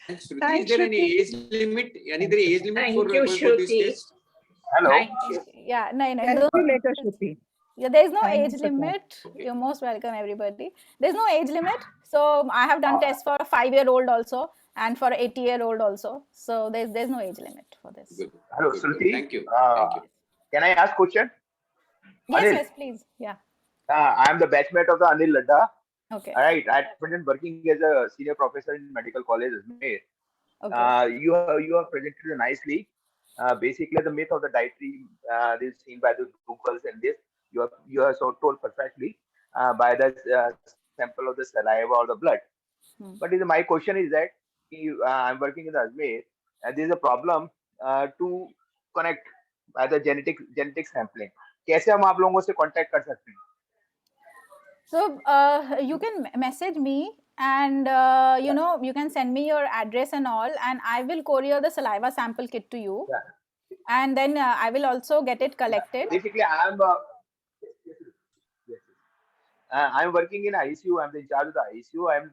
Shruti, is there any age limit? Any age limit for this test? Hello. Thank you. Yeah, no. Later, Shruti. Yeah, there's no Thanks age for that. limit. You're most welcome, everybody. There's no age limit. So I have done tests for a 5-year-old also, and for an 80-year-old also. So there's no age limit for this. Good. Hello, Good. Shruti. Thank you. Can I ask question? Yes, Anil. yes, please. Yeah. I am the batchmate of the Anil Ladda. Okay. All right. At present working as a senior professor in medical college Ajmer. Okay. You have presented nicely. Basically, the myth of the dietary is seen by the Googles and this. You have so told perfectly by the sample of the saliva or the blood. But my question is that I'm working in the Ajmer, and there is a problem to connect by the genetic sampling. कैसे हम आप लोगों से contact कर सकते हैं? So you can message me, and you can send me your address and all, and I will courier the saliva sample kit to you. Yeah. And then I will also get it collected. Basically, I'm working in ICU. I'm in charge of the ICU. I'm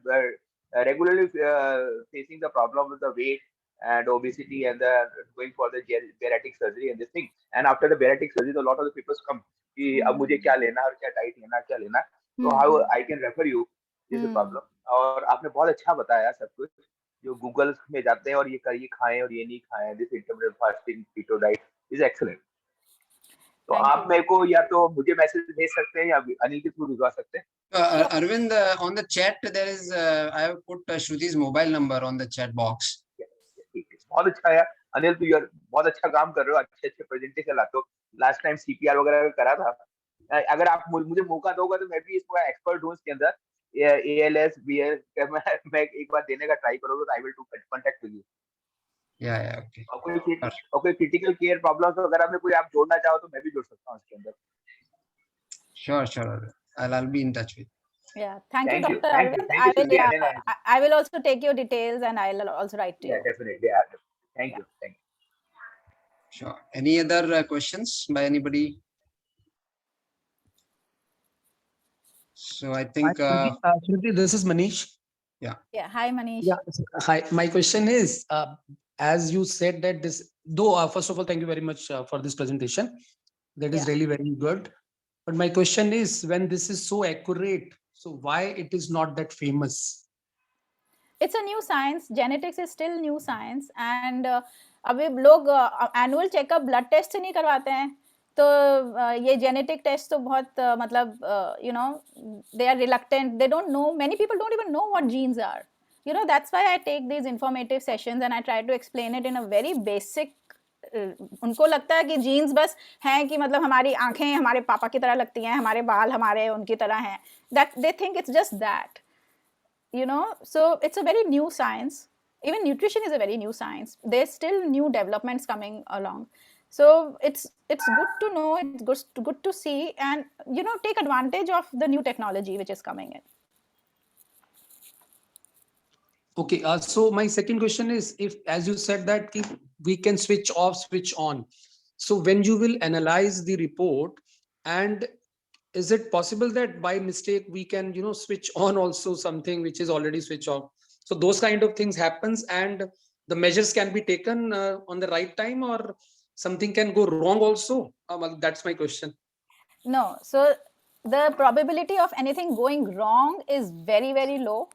regularly facing the problem with the weight and obesity and going for the bariatric surgery and this thing. And after the bariatric surgery, a lot of the people come. अब मुझे क्या लेना और क्या diet लेना क्या लेना, तो how I can refer you is a problem. और आपने बहुत अच्छा बताया सब कुछ, जो गूगल में जाते हैं और ये करिए खाएं और ये नहीं खाएं, this intermittent fasting keto diet is excellent. तो आप मेरे को या तो मुझे मैसेज भेज सकते हैं या अनिल के थ्रू भिजवा सकते हैं. Arvind, on the chat there is I have put Shruti's mobile number on the chat box. बहुत अच्छा है अनिल, तू यार बहुत अच्छा काम कर रहे हो, अच्छे प्रेजेंटेशन लाते हो. लास्ट टाइम सीपीआर वगैरह करा था. अगर आप मुझे मौका दोगे तो मैं भी इसको एक्सपर्ट हूँ इसके अंदर. एएलएस बीएल मैं एक बार देने का ट्राई करोगे तो I will to contact with you. Okay. और कोई क्रिटिकल केयर प्रॉब्लम्स वगैरह में कोई आप जोड़ना चाहो तो मैं भी जुड़ सकता हूँ इसके अंदर. Sure. I'll be in touch with you. Yeah, thank you, Dr. Arvind. I will also take your details and I'll also write to you. Yeah, definitely. Yeah. Thank you. Sure. Any other questions by anybody? So I think Shruti, this is Manish. Yeah. Hi, Manish. Yeah. Hi. My question is, as you said that this, though first of all, thank you very much for this presentation. That is really very good. But my question is, when this is so accurate, so why it is not that famous? It's a new science. Genetics is still new science, and अभी लोग annual checkup blood test से नहीं करवाते हैं, तो ये genetic test तो बहुत मतलब they are reluctant. They don't know. Many people don't even know what genes are. That's why I take these informative sessions and I try to explain it in a very basic. उनको लगता है कि jeans बस हैं कि मतलब हमारी आंखें हमारे पापा की तरह लगती हैं, हमारे बाल हमारे उनकी तरह हैं. That they think it's just that. so it's a very new science. Even nutrition is a very new science. There's still new developments coming along. So it's good to know, it's good to see, and take advantage of the new technology which is coming in. Okay, so my second question is, if, as you said that we can switch off, switch on. So when you will analyze the report, and is it possible that by mistake we can, switch on also something which is already switched off? So those kind of things happens, and the measures can be taken on the right time, or something can go wrong also? That's my question. No, so the probability of anything going wrong is very, very low.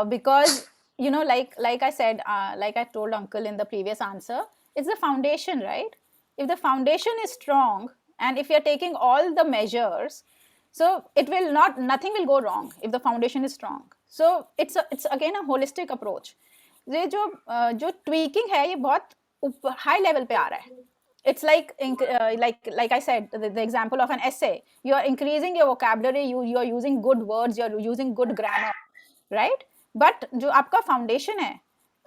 Because like I said, like I told uncle in the previous answer, it's the foundation, right? If the foundation is strong, and if you're taking all the measures, so nothing will go wrong if the foundation is strong. So it's again a holistic approach. ये जो tweaking है, ये बहुत high level पे आ रहा है. It's like I said, the example of an essay. You are increasing your vocabulary, you are using good words, you are using good grammar, right? But जो आपका foundation है,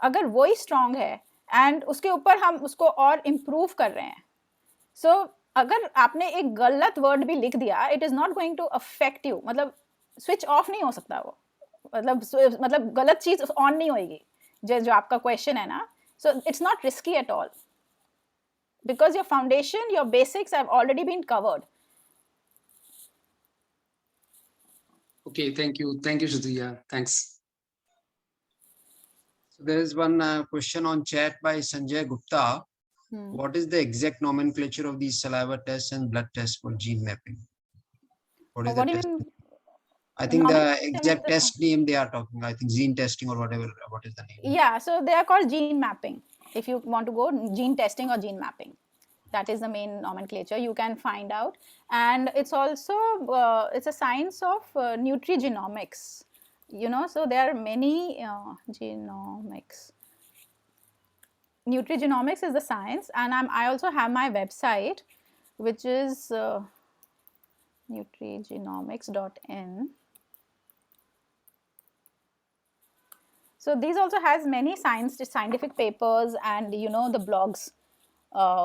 अगर वो ही strong है, and उसके ऊपर हम उसको और improve कर रहे हैं, so अगर आपने एक गलत word भी लिख दिया, it is not going to affect you. मतलब switch off नहीं हो सकता वो, मतलब गलत चीज on नहीं होएगी, जो आपका question है ना. So it's not risky at all, because your foundation, your basics have already been covered. Okay, thank you, Shruti. Yeah, thanks. So there is one question on chat by Sanjay Gupta. What is the exact nomenclature of these saliva tests and blood tests for gene mapping? What is the test? I think the exact test name they are talking, I think gene testing or whatever. What is the name? Yeah, so they are called gene mapping. If you want to go gene testing or gene mapping, that is the main nomenclature you can find out. And it's also it's a science of nutrigenomics. So there are many genomics. Nutrigenomics is the science, and I also have my website, which is nutrigenomics.in. So these also has many scientific papers and the blogs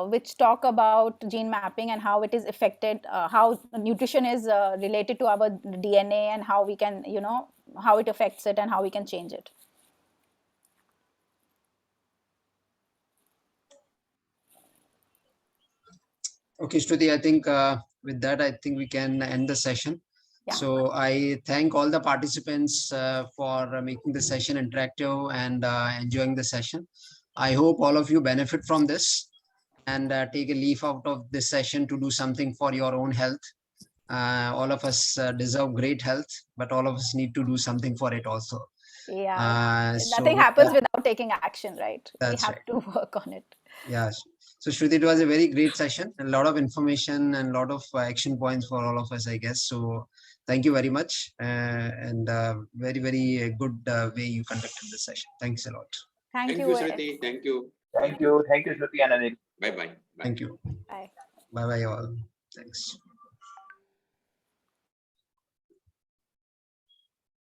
which talk about gene mapping and how it is affected, how nutrition is related to our DNA, and how we can, how it affects it and how we can change it. Okay, Shruti, I think with that, I think we can end the session. Yeah. So I thank all the participants for making the session interactive and enjoying the session. I hope all of you benefit from this and take a leaf out of this session to do something for your own health. All of us deserve great health, but all of us need to do something for it also. Yeah, nothing happens without taking action, right? That's we have to work on it. Yes. So Shruti, it was a very great session, a lot of information and a lot of action points for all of us, I guess. So thank you very much, and very, very good way you conducted the session. Thanks a lot. Thank you, Shruti. Thank you. Thank you, Shruti and Anil. Bye-bye. Thank you. Bye. Bye-bye all. Thanks.